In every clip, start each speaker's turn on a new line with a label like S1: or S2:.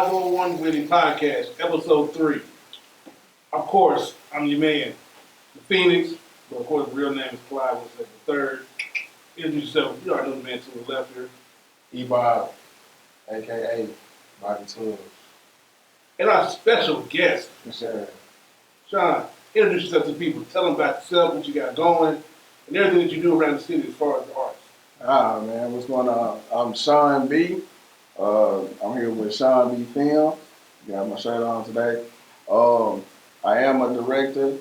S1: 501 Witty Podcast, episode 3. Of course, I'm your man, the Phoenix, but of course, the real name is Clyde, was at the third. Introduce yourself. You already know the man to the left here.
S2: E-Bob, a.k.a. Bobby Twins.
S1: And our special guest,
S2: Sure.
S1: Sean. Introduce yourself to people. Tell them about yourself, what you got going, and everything that you do around the city as far as the arts.
S3: Man, what's going on? I'm Sean B. I'm here with Sean B. Film. Got my shirt on today. I am a director.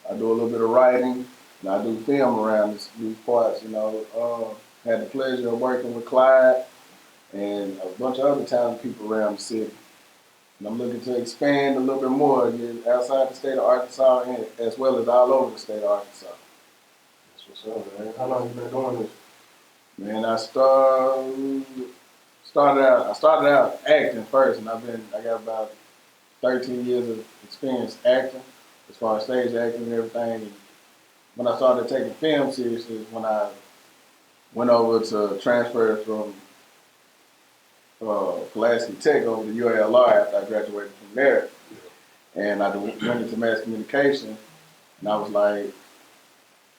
S3: I do a little bit of writing, and I do film around these parts. Had the pleasure of working with Clyde and a bunch of other talented people around the city. And I'm looking to expand a little bit more, get outside the state of Arkansas, and as well as all over the state of Arkansas.
S2: That's what's up, man. How long you been doing this?
S3: Man, I started out acting first, and I got about 13 years of experience acting, as far as stage acting and everything. And when I started taking film seriously is when I went over to transfer from Pulaski Tech over to UALR after I graduated from there. And I went into mass communication, and I was like,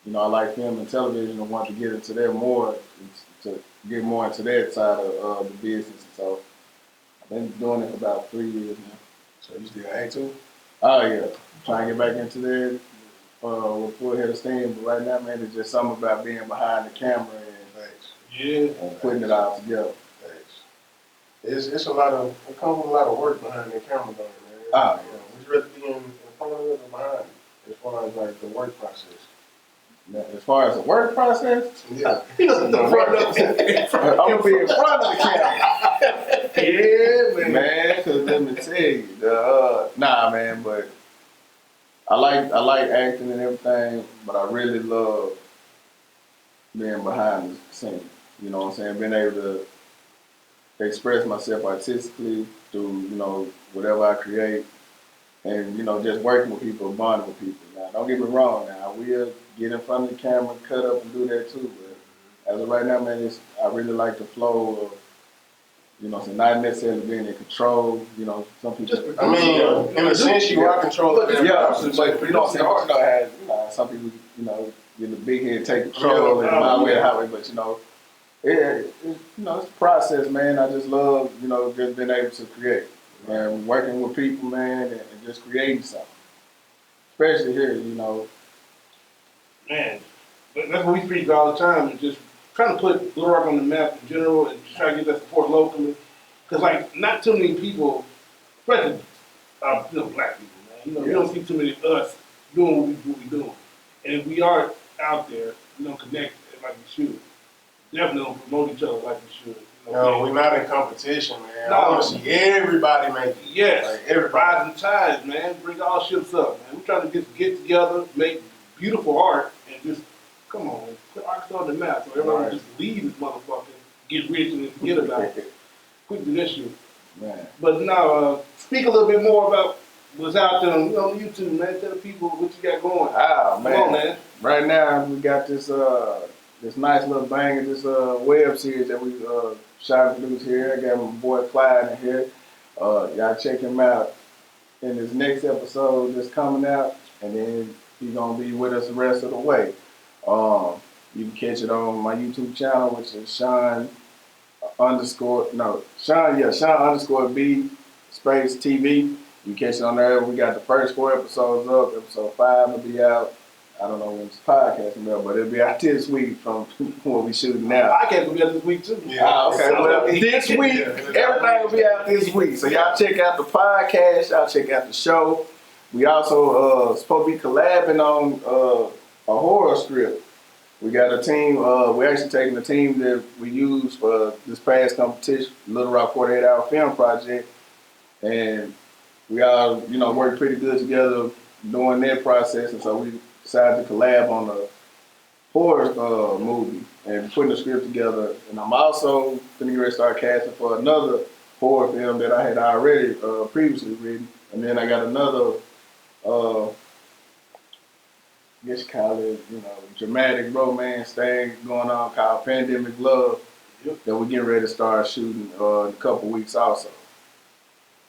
S3: I like film and television and want to get into that more, to get more into that side of the business. So I've been doing it for about 3 years now.
S2: So you still act too?
S3: Oh yeah, trying to get back into that with full head of steam. But right now, man, it's just something about being behind the camera and putting it all together.
S2: It's a lot of, it comes with a lot of work behind the camera, though, man.
S3: Oh, yeah.
S2: Would you rather be in front of it or behind it, as far as like the work process?
S3: Now, as far as the work process,
S2: Yeah.
S1: He doesn't know front of
S3: I'm gonna be in front of the camera.
S1: Yeah,
S3: Man, cause let me tell you, nah, man, but I like acting and everything, but I really love being behind the scene. You know what I'm saying? Being able to express myself artistically through, whatever I create, and, just working with people, bonding with people. Now, don't get me wrong, now, I will get in front of the camera, cut up and do that too, but as of right now, man, I really like the flow of, not necessarily being in control, some people.
S2: In a sense, you are controlling the process.
S3: But some people, get the big head, take control and my way the highway, but it's a process, man. I just love, just being able to create and working with people, man, and just creating something. Especially here,
S1: Man, but that's what we preach all the time, is just trying to put Little Rock on the map in general and just try to get that support locally. Because, not too many people, especially, black people, man. You don't see too many of us doing what we doing. And if we are out there, we don't connect like we should. Definitely don't promote each other like we should.
S2: No, we're not in competition, man.
S1: No.
S2: I want to see everybody make it.
S1: Yes,
S2: Like, everybody.
S1: rising tides, man. Bring all ships up, man. We're trying to just get together, make beautiful art, and just, come on, man. Put Arkansas on the map so everyone
S2: Right.
S1: just leave this motherfucker, get rich, and then forget about it. Quit doing that shit.
S3: Man.
S1: But now, speak a little bit more about what's out there on YouTube, man. Tell the people what you got going.
S3: Man.
S1: Come on, man.
S3: Right now, we got this nice little banger, this web series that we shot and produced here. I got my boy Clyde in here. Y'all check him out in this next episode that's coming out, and then he's gonna be with us the rest of the way. You can catch it on my YouTube channel, which is Sean B space TV. You catch it on there. We got the first 4 episodes up. Episode 5 will be out. I don't know when this podcast will be out, but it'll be out this week from what we shooting now.
S1: Podcast will be out this week, too.
S3: Okay. Well, this week, everything will be out this week. So y'all check out the podcast. Y'all check out the show. We also supposed to be collabing on a horror script. We got a team. We're actually taking the team that we used for this past competition, Little Rock 48 Hour Film Project, and we all, worked pretty good together during that process, and so we decided to collab on a horror movie and putting the script together. And I'm also going to start casting for another horror film that I had already previously written, and then I got another, I guess you call it, dramatic romance thing going on called Pandemic Love that we're getting ready to start shooting in a couple weeks also.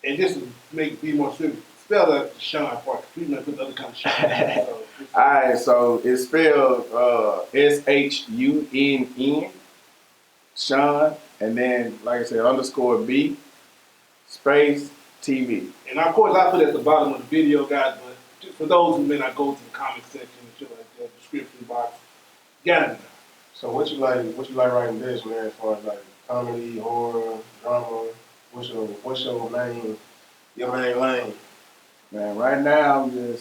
S1: And just to be more specific, spell the Sean part. People might put the other kind of Sean. So,
S3: Alright, so it's spelled SHUNN, Sean, and then like I said, _B space TV.
S1: and of course, I put it at the bottom of the video, guys. But just for those who may not go to the comment section and shit like that, description box, got it.
S2: So what you like writing this, man, as far as like comedy, horror, drama? What's your main lane?
S3: Man, right now I'm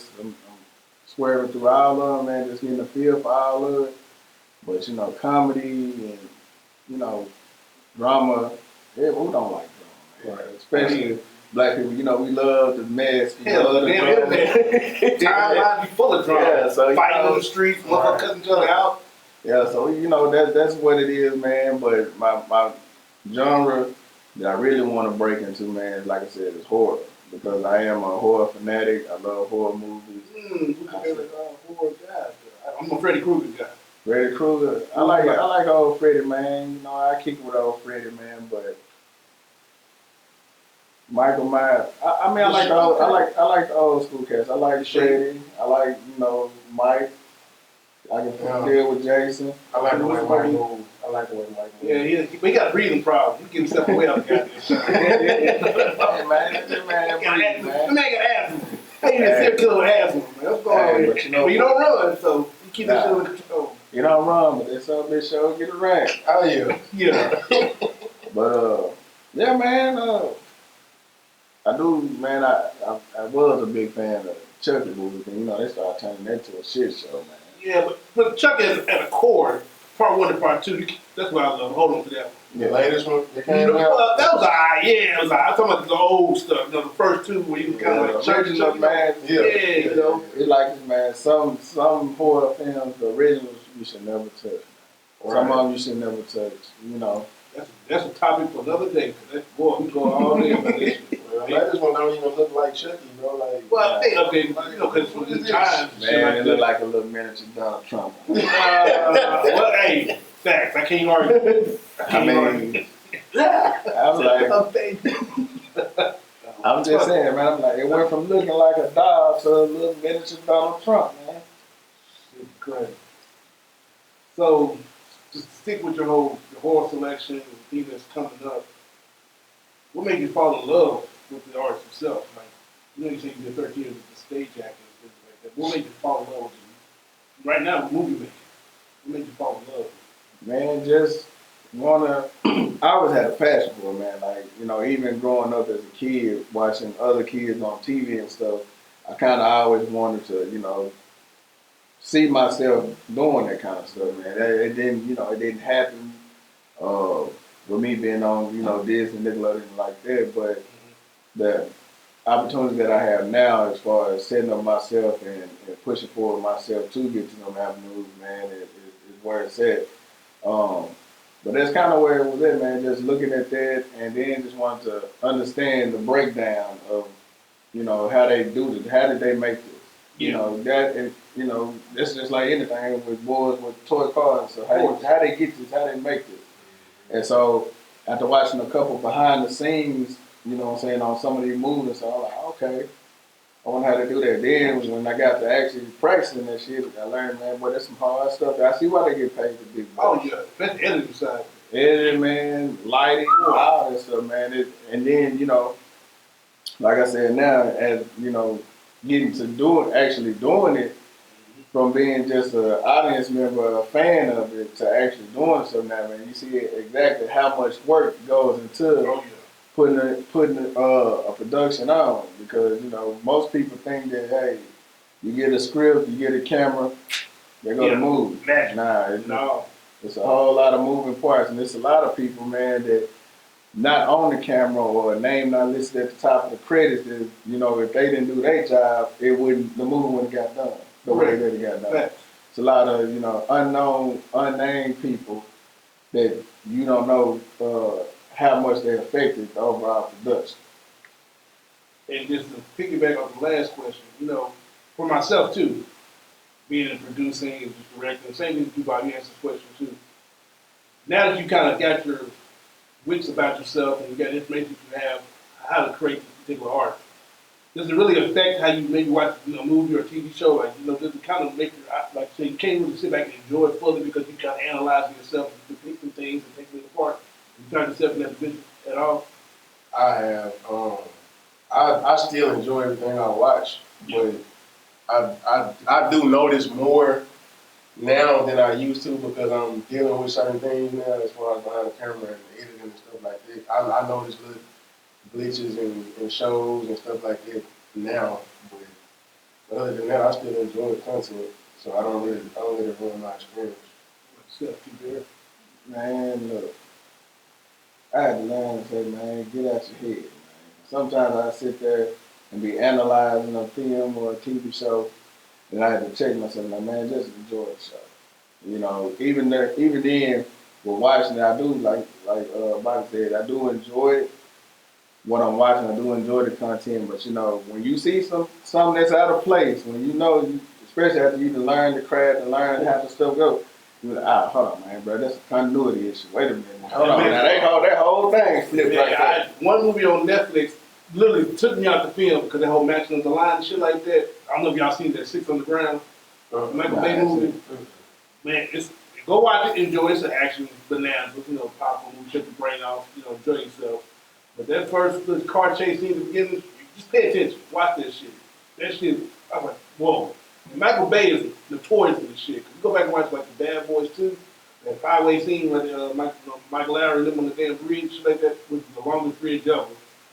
S3: swerving through all of them, man, just getting a feel for all of it. But you know, comedy and you know, drama, yeah, who don't like drama, man?
S2: Right.
S3: Especially black people, you know, we love the mess. We
S1: Hell,
S3: love
S1: the
S3: the
S1: damn
S3: drama.
S1: internet. Timeline be full of drama.
S3: Yeah, so,
S1: fighting
S3: you know,
S1: on the streets, motherfuckers cutting each other out.
S3: Yeah, so you know that's what it is, man. But my genre that I really want to break into, man, like I said, is horror because I am a horror fanatic. I love horror movies.
S1: Who's your favorite horror guy? I'm a Freddy Krueger guy.
S3: Freddy Krueger, I like old Freddy, man. You know, I kick it with old Freddy, man. But Michael Myers, I mean, I like the old school cats. I like Freddy. I like Mike. I can deal with Jason.
S2: I like the way Mike moves.
S1: Yeah, he got a breathing problem. He get himself away out the goddamn shot.
S3: Hey, man, this man breathe, man.
S1: The man got asthma. He ain't even serial killer with asthma, man. What's going on here? But you don't run, so you keep that shit under control.
S3: You don't run, but there's some bitch show get around.
S2: Oh yeah.
S1: Yeah.
S3: But yeah, man. I do, man. I was a big fan of Chucky movies, and you know they started turning that to a shit show, man.
S1: Yeah, but Chuck is at a core. Part 1 and part 2. That's what I love. Hold on to that one.
S2: The latest one that came out.
S1: Well, that was alright. Yeah, it was alright. I'm talking about the old stuff. You know, the first 2 where you kind of like
S3: original, man.
S1: Yeah, you know.
S3: It's like this, man. Some horror films, the originals, you should never touch. Right. Some of them you should never touch. You know.
S1: That's a topic for another day. Cause boy, we go all day on this shit.
S2: Well, the latest one don't even look like Chucky, bro. Like,
S1: well, they updated, you know, because from the times,
S3: man, it look like a little miniature Donald Trump.
S1: Well, hey, facts. I can't argue.
S3: I mean, I'm just saying, man. I'm like, it went from looking like a dog to a little miniature Donald Trump, man.
S1: It's crazy. So, just stick with your horror selection and things that's coming up. What made you fall in love with the artist himself? Like, you know, you say you did 13 years with the stage acting and things like that. What made you fall in love with him? Right now, movie making. What made you fall in love?
S3: Man, just wanna. I always had a passion for it, man. Like, you know, even growing up as a kid, watching other kids on TV and stuff, I kind of always wanted to, you know, see myself doing that kind of stuff, man. It didn't happen with me being on, you know, Disney, Nickelodeon like that. But the opportunities that I have now, as far as setting up myself and pushing forward myself to get to them avenues, man, is where it's at. But that's kind of where it was at, man. Just looking at that, and then just wanted to understand the breakdown of, you know, how they do this. How did they make this?
S1: Yeah.
S3: You know that, and you know, that's just like anything with boys with toy cars. So how they get this? How they make this? And so after watching a couple behind the scenes, you know what I'm saying, on some of these movies, so I'm like, okay, I wonder how to do that. Then when I got to actually practicing that shit, I learned, man, boy, that's some hard stuff. I see why they get paid the big bucks.
S1: Oh yeah, that's the editing side.
S3: Editing, man, lighting, all that stuff, man. And then, you know, like I said now, as you know, getting to actually doing it, from being just an audience member, a fan of it, to actually doing something now, man, you see exactly how much work goes into putting a production on. Because, you know, most people think that, hey, you get a script, you get a camera, they're going to move. Nah, it's a whole lot of moving parts. And there's a lot of people, man, that not on the camera or a name not listed at the top of the credits, that, you know, if they didn't do their job, the movie wouldn't have got done the way that it got done. It's a lot of, you know, unknown, unnamed people that you don't know how much they affected the overall production.
S1: And just to piggyback on the last question, you know, for myself too, being in producing and just directing, same thing you Bob, you answered this question too. Now that you kind of got your wits about yourself and you got information you have, how to create this particular art. Does it really affect how you maybe watch, a movie or a TV show? Like, does it kind of make your, like, say, you can't really sit back and enjoy it fully because you kind of analyzing yourself, depicting things and taking it apart. You find yourself in that position at all?
S2: I have. I still enjoy everything I watch, but I do notice more now than I used to because I'm dealing with certain things now as far as behind the camera and editing and stuff like that. I notice little glitches in shows and stuff like that now, but other than that, I still enjoy the content, so I don't let it ruin my experience.
S1: Yourself, too, Barry?
S3: Man, look, I had to learn to say, man, get out your head, man. Sometimes I sit there and be analyzing a film or a TV show, and I had to check myself, like, man, just enjoy the show. Even then, with watching it, I do, like Bobby said, I do enjoy it. What I'm watching, I do enjoy the content, but when you see something that's out of place, when especially after you learn the craft and learn how the stuff goes, you're like, hold on, man, bro, that's a continuity issue. Wait a minute, hold on, now that whole thing flipped like that.
S1: One movie on Netflix literally took me out the film because that whole matching of the line and shit like that. I don't know if y'all seen that Six on the Ground, Michael Bay movie. Man, go watch it, enjoy it. It's an action bananas, popcorn movie, shut your brain off, enjoy yourself. But that first car chase scene at the beginning, just pay attention. Watch that shit. That shit, I was like, whoa. And Michael Bay is notorious for this shit. Cause you go back and watch like the Bad Boys 2, that five-way scene where Michael Lowry and them on the damn bridge, shit like that, which is the longest bridge ever.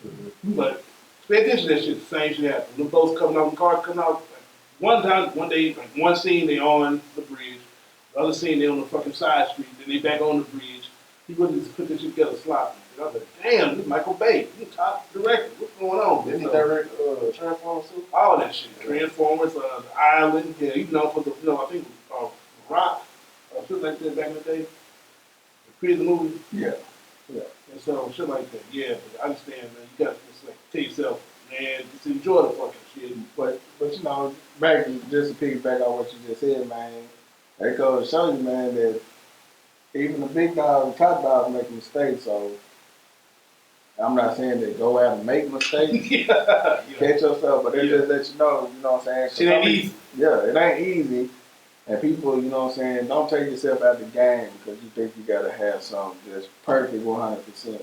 S1: Mm-hmm. But pay attention to that shit, the same shit happened. Them boats coming out, the cars coming out. Like, one day, like one scene they on the bridge, the other scene they on the fucking side street, then they back on the bridge. He wouldn't just put this shit together sloppy. I was like, damn, this is Michael Bay. He's top director. What's going on?
S2: Did he direct Transformers too?
S1: All that shit. Transformers, The Island. Yeah, he known for the, I think, Rock, or shit like that back in the day. The Crazy movie.
S3: Yeah.
S1: And so, shit like that. Yeah, but I understand, man. You got to just, tell yourself, man, just enjoy the fucking shit.
S3: But back just to piggyback on what you just said, man, that goes to show you, man, that even the big dogs and top dogs make mistakes, so I'm not saying that go out and make mistakes, catch yourself, but they just let you know what I'm saying?
S1: Shit ain't easy.
S3: Yeah, it ain't easy. And people, don't take yourself out of the game because you think you gotta have something that's perfect 100%, man.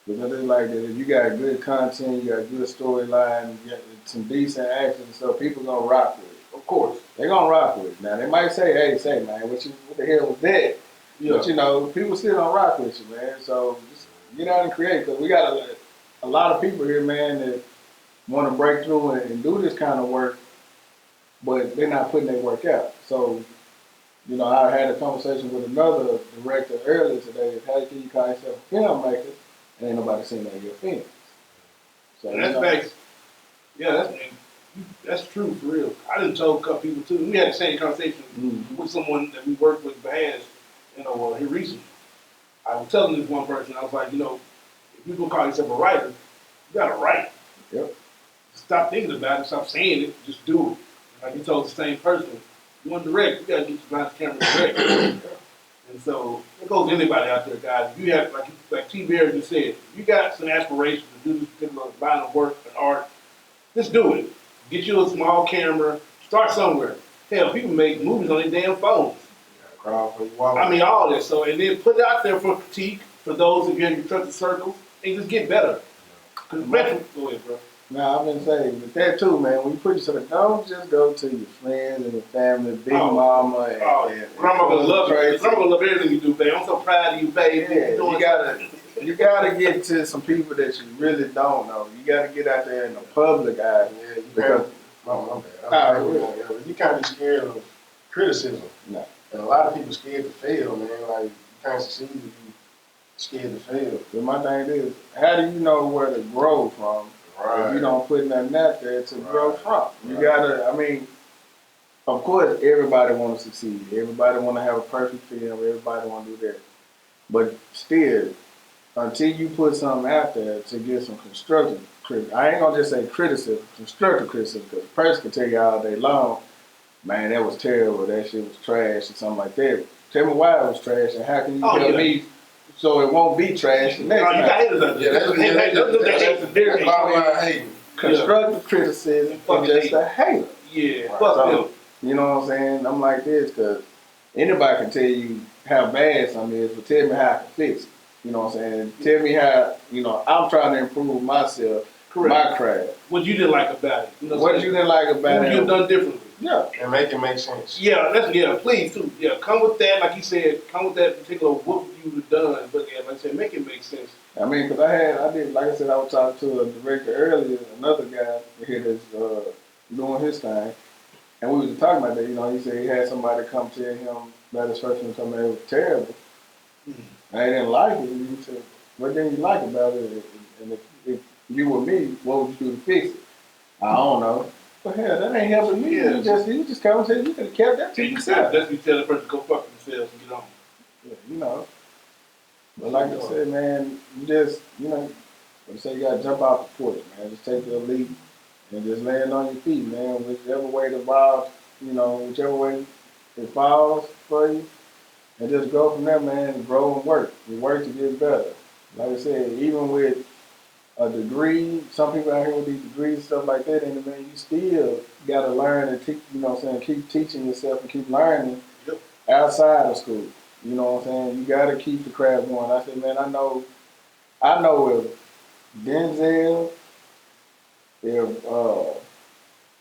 S3: Because it's like that, if you got good content, you got good storyline, you got some decent action and stuff, people gonna rock with it. Of course. They gonna rock with it. Now they might say, hey, man, what the hell was that? Yeah. But people still don't rock with you, man. So just get out and create, because we got a lot of people here, man, that want to break through and do this kind of work, but they're not putting their work out. So, I had a conversation with another director earlier today. How can you call yourself a filmmaker and ain't nobody seen any of your films? So
S1: that's facts. Yeah, that's true for real. I done told a couple people too. We had the same conversation with someone that we worked with Baz, here recently. I was telling this one person, I was like, if you're gonna call yourself a writer, you gotta write.
S3: Yep.
S1: Stop thinking about it, stop saying it, just do it. Like you told the same person, you want to direct, you gotta get you behind the camera and direct. And so it goes to anybody out there, guys. If you have, like T. Bear just said, if you got some aspirations to do this particular line of work and art, just do it. Get you a small camera, start somewhere. Hell, people make movies on their damn phones. I mean, all this. So, and then put it out there for critique for those of you in your trusted circles, and just get better. Go ahead, bro.
S3: Now, I've been saying with that too, man. When you put yourself, don't just go to your friends and your family, big mama, and
S1: grandma gonna love you. Grandma gonna love everything you do, babe. I'm so proud of you, babe.
S3: Yeah, you gotta get to some people that you really don't know. You gotta get out there in the public eye.
S2: Yeah, because you can't be scared of criticism. No. And a lot of people scared to fail, man. Like, you can't succeed if you scared to fail.
S3: But my thing is, how do you know where to grow from? Right. If you don't put nothing out there to grow from. You gotta, of course, everybody want to succeed. Everybody want to have a perfect film. Everybody want to do that. But still, until you put something out there to get some constructive criticism, I ain't gonna just say criticism, constructive criticism, because a person can tell you all day long, man, that was terrible, that shit was trash, or something like that. Tell me why it was trash, and how can you tell me so it won't be trash the next
S1: Oh, you got
S3: time.
S1: haters out there.
S2: Yeah, that's
S1: That's the difference.
S2: bottom line hating.
S3: Constructive criticism
S1: Fuck
S3: and just
S1: hate.
S3: a hater.
S1: Yeah,
S2: Right.
S1: fuck
S3: So,
S1: them.
S3: you know what I'm saying? I'm like this because anybody can tell you how bad something is, but tell me how I can fix it. You know what I'm saying? Tell me how, I'm trying to improve myself, my craft.
S1: What you didn't like about it. You know
S3: What you didn't like about
S1: what
S3: it?
S1: you've done differently.
S3: Yeah.
S2: And make it make sense.
S1: Yeah, please too. Yeah, come with that, like you said, come with that particular whoop you've done. But yeah, like I said, make it make sense.
S3: I mean, because I did, like I said, I was talking to a director earlier, another guy here that's doing his thing. And we was talking about that, he said he had somebody come tell him that his first one told me it was terrible.
S1: Mm-hmm.
S3: I didn't like it. And he said, what didn't you like about it? And if you were me, what would you do to fix it? I don't know. But hell, that ain't helping me.
S1: Yeah.
S3: You just come and say you could have kept that to yourself.
S1: That's what you tell the person to go fuck themselves and get on.
S3: Yeah, But like I said, man, you just, when you say you gotta jump off the porch, man, just take the leap and just land on your feet, man. Whichever way the ball, whichever way it falls for you, and just go from there, man, and grow and work. You work to get better. Like I said, even with a degree, some people out here with these degrees and stuff like that, and man, you still gotta learn and teach, keep teaching yourself and keep learning outside of school. You know what I'm saying? You gotta keep the craft going. I said, man, I know if Denzel, if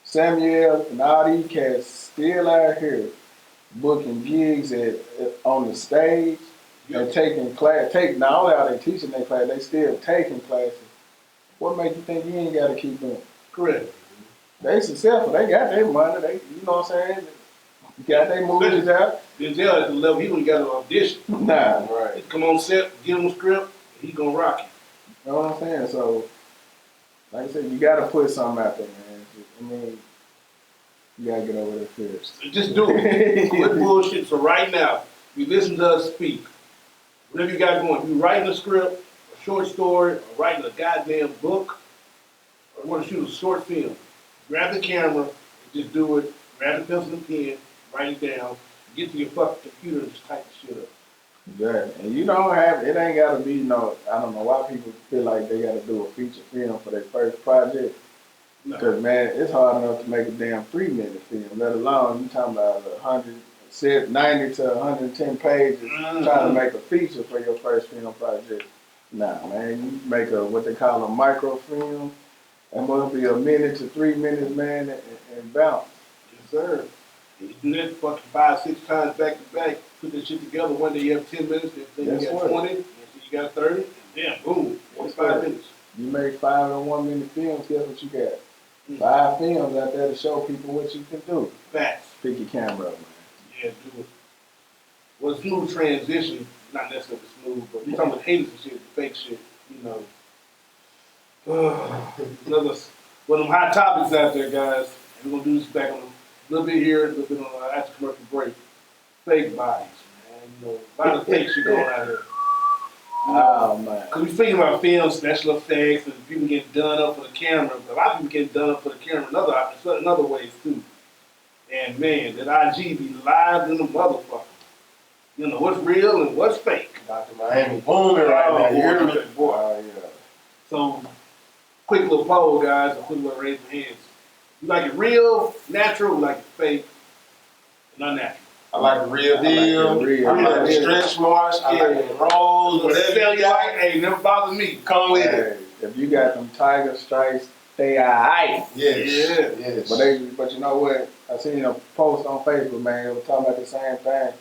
S3: Samuel and all these cats still out here booking gigs on the stage and taking class, not only are they teaching their class, they still taking classes. What makes you think you ain't gotta keep doing?
S1: Correct.
S3: They successful, they got their money, you know what I'm saying? Got their movies out.
S1: Denzel at the level, he wouldn't got an audition.
S3: Nah.
S2: Right.
S1: Come on set, give him a script, he gonna rock it.
S3: You know what I'm saying? So, like I said, you gotta put something out there, man. I mean, you gotta get over that fear.
S1: Just do it. Quit bullshit. So right now, you listen to us speak. Whatever you got going, you writing a script, a short story, or writing a goddamn book, or want to shoot a short film, grab the camera, and just do it. Grab the pencil and pen, write it down, get to your fucking computer and just type the shit up.
S3: Exactly. And you don't have, it ain't gotta be I don't know why people feel like they gotta do a feature film for their first project.
S1: No.
S3: Because, man, it's hard enough to make a damn 3-minute film, let alone you talking about 90 to 110 pages trying to make a feature for your first film project. Nah, man, you make what they call a micro film, and must be 1 minute to 3 minutes, man, and bounce.
S1: Yes, sir. You do that fucking 5-6 times back to back, put that shit together. One day you have 10 minutes, then you got 20, then you got 30, then boom, 45 minutes.
S3: You make 5 and 1 minute films, guess what you got? 5 films out there to show people what you can do.
S1: Facts.
S3: Pick your camera up, man.
S1: Yeah, do it. Well, smooth transition, not necessarily smooth, but we're talking about haters and shit, fake shit, Another one of them hot topics out there, guys. We're gonna do this back on a little bit here, a little bit on after commercial break. Fake bodies, man. A lot of fake shit going out here.
S3: Oh, man.
S1: Because we're speaking about film, special effects, and people getting done up for the camera. But a lot of people getting done up for the camera in other ways, too. And, man, that IG be live in the motherfucker. What's real and what's fake.
S2: Dr. Miami booming right now. You hear me?
S1: Boy.
S3: Oh, yeah.
S1: So, quick little poll, guys. A quick little raise your hands. You like it real, natural, or like it fake, and unnatural?
S2: I like the real deal. I like the stretch marks. I like the rolls. Whatever you like.
S1: Hey, never bother me.
S2: Come with it.
S3: Hey, if you got them tiger stripes, they alright.
S2: Yes. Yes.
S3: But you know what? I seen a post on Facebook, man. They were talking about the same thing.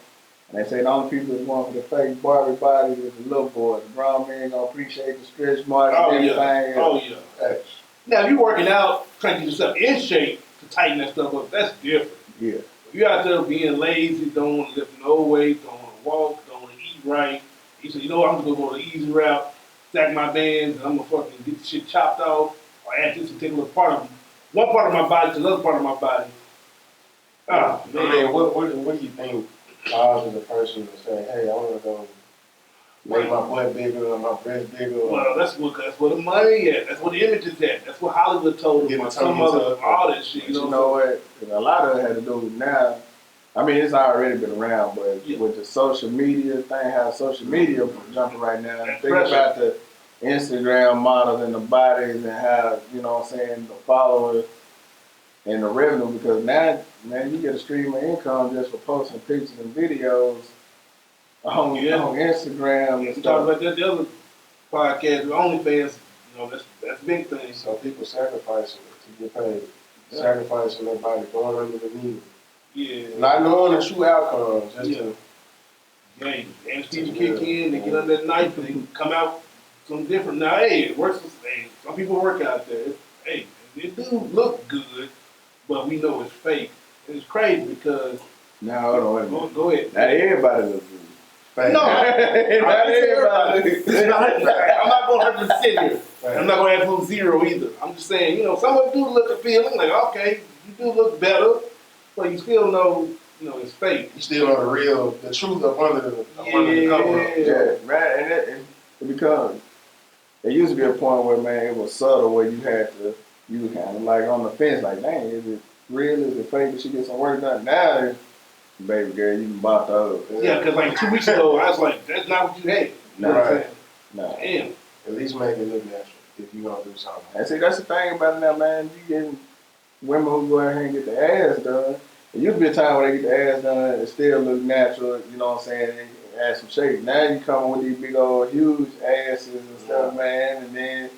S3: And they say the only people that's going for the fake Barbie body is the little boys. The grown men gonna appreciate the stretch marks and everything.
S1: Oh, yeah.
S2: Hey.
S1: Now, if you're working out, trying to get yourself in shape to tighten that stuff up, that's different.
S3: Yeah.
S1: If you're out there being lazy, don't want to lift no weight, don't want to walk, don't want to eat right, you say, I'm just going to go the easy route, stack my bands, and I'm going to fucking get the shit chopped off, or add this particular one part of my body to another part of my body. Oh, man.
S2: I mean, what do you think causes a person to say, hey, I want to go make my butt bigger or my breast bigger?
S1: Well, that's where the money is. That's where the image is at. That's what Hollywood told them. Some other, all that shit.
S3: You know what? A lot of it had to do with now. I mean, it's already been around, but
S1: Yeah.
S3: with the social media thing, how social media jumping right now,
S1: That's
S3: think
S1: pressure.
S3: about the Instagram models and the bodies and how, you know what I'm saying, the followers and the revenue, because now, man, you get a stream of income just for posting pictures and videos on Instagram and
S1: We
S3: stuff.
S1: talked about that the other podcast with OnlyFans. You know, that's a big thing.
S2: So people sacrificing to get paid, sacrificing their body, going under the knee,
S1: Yeah.
S2: not knowing the true outcome, just to.
S1: Yeah, anesthesia kick in, they get under that knife, and they come out something different. Now, hey, it works. Hey, some people work out there. Hey, it do look good, but we know it's fake. And it's crazy because.
S3: Now, hold on, wait a minute.
S1: Go ahead.
S3: Not everybody looks good.
S2: Fake.
S1: No,
S3: Not everybody.
S1: I'm not going to 100% here. I'm not going to absolute zero either. I'm just saying, you know, some of them do look appealing. Like, okay, you do look better, but you still know, you know, it's fake.
S2: You still know the truth up under the cover.
S3: Yeah, right, and it becomes. There used to be a point where, man, it was subtle where you had to, you were kind of like on the fence, like, dang, is it real? Is it fake? Did she get some work done? Now, it's, baby girl, you can bought the other.
S1: Yeah, because like 2 weeks ago, I was like, that's not what you had. You know what I'm saying?
S3: No.
S1: Damn.
S2: At least make it look natural if you gonna do something.
S3: And see, that's the thing about it now, man. You getting women who go out here and get their ass done. It used to be a time where they get their ass done and it still look natural, you know what I'm saying, and add some shape. Now you coming with these big old huge asses and stuff, man, and then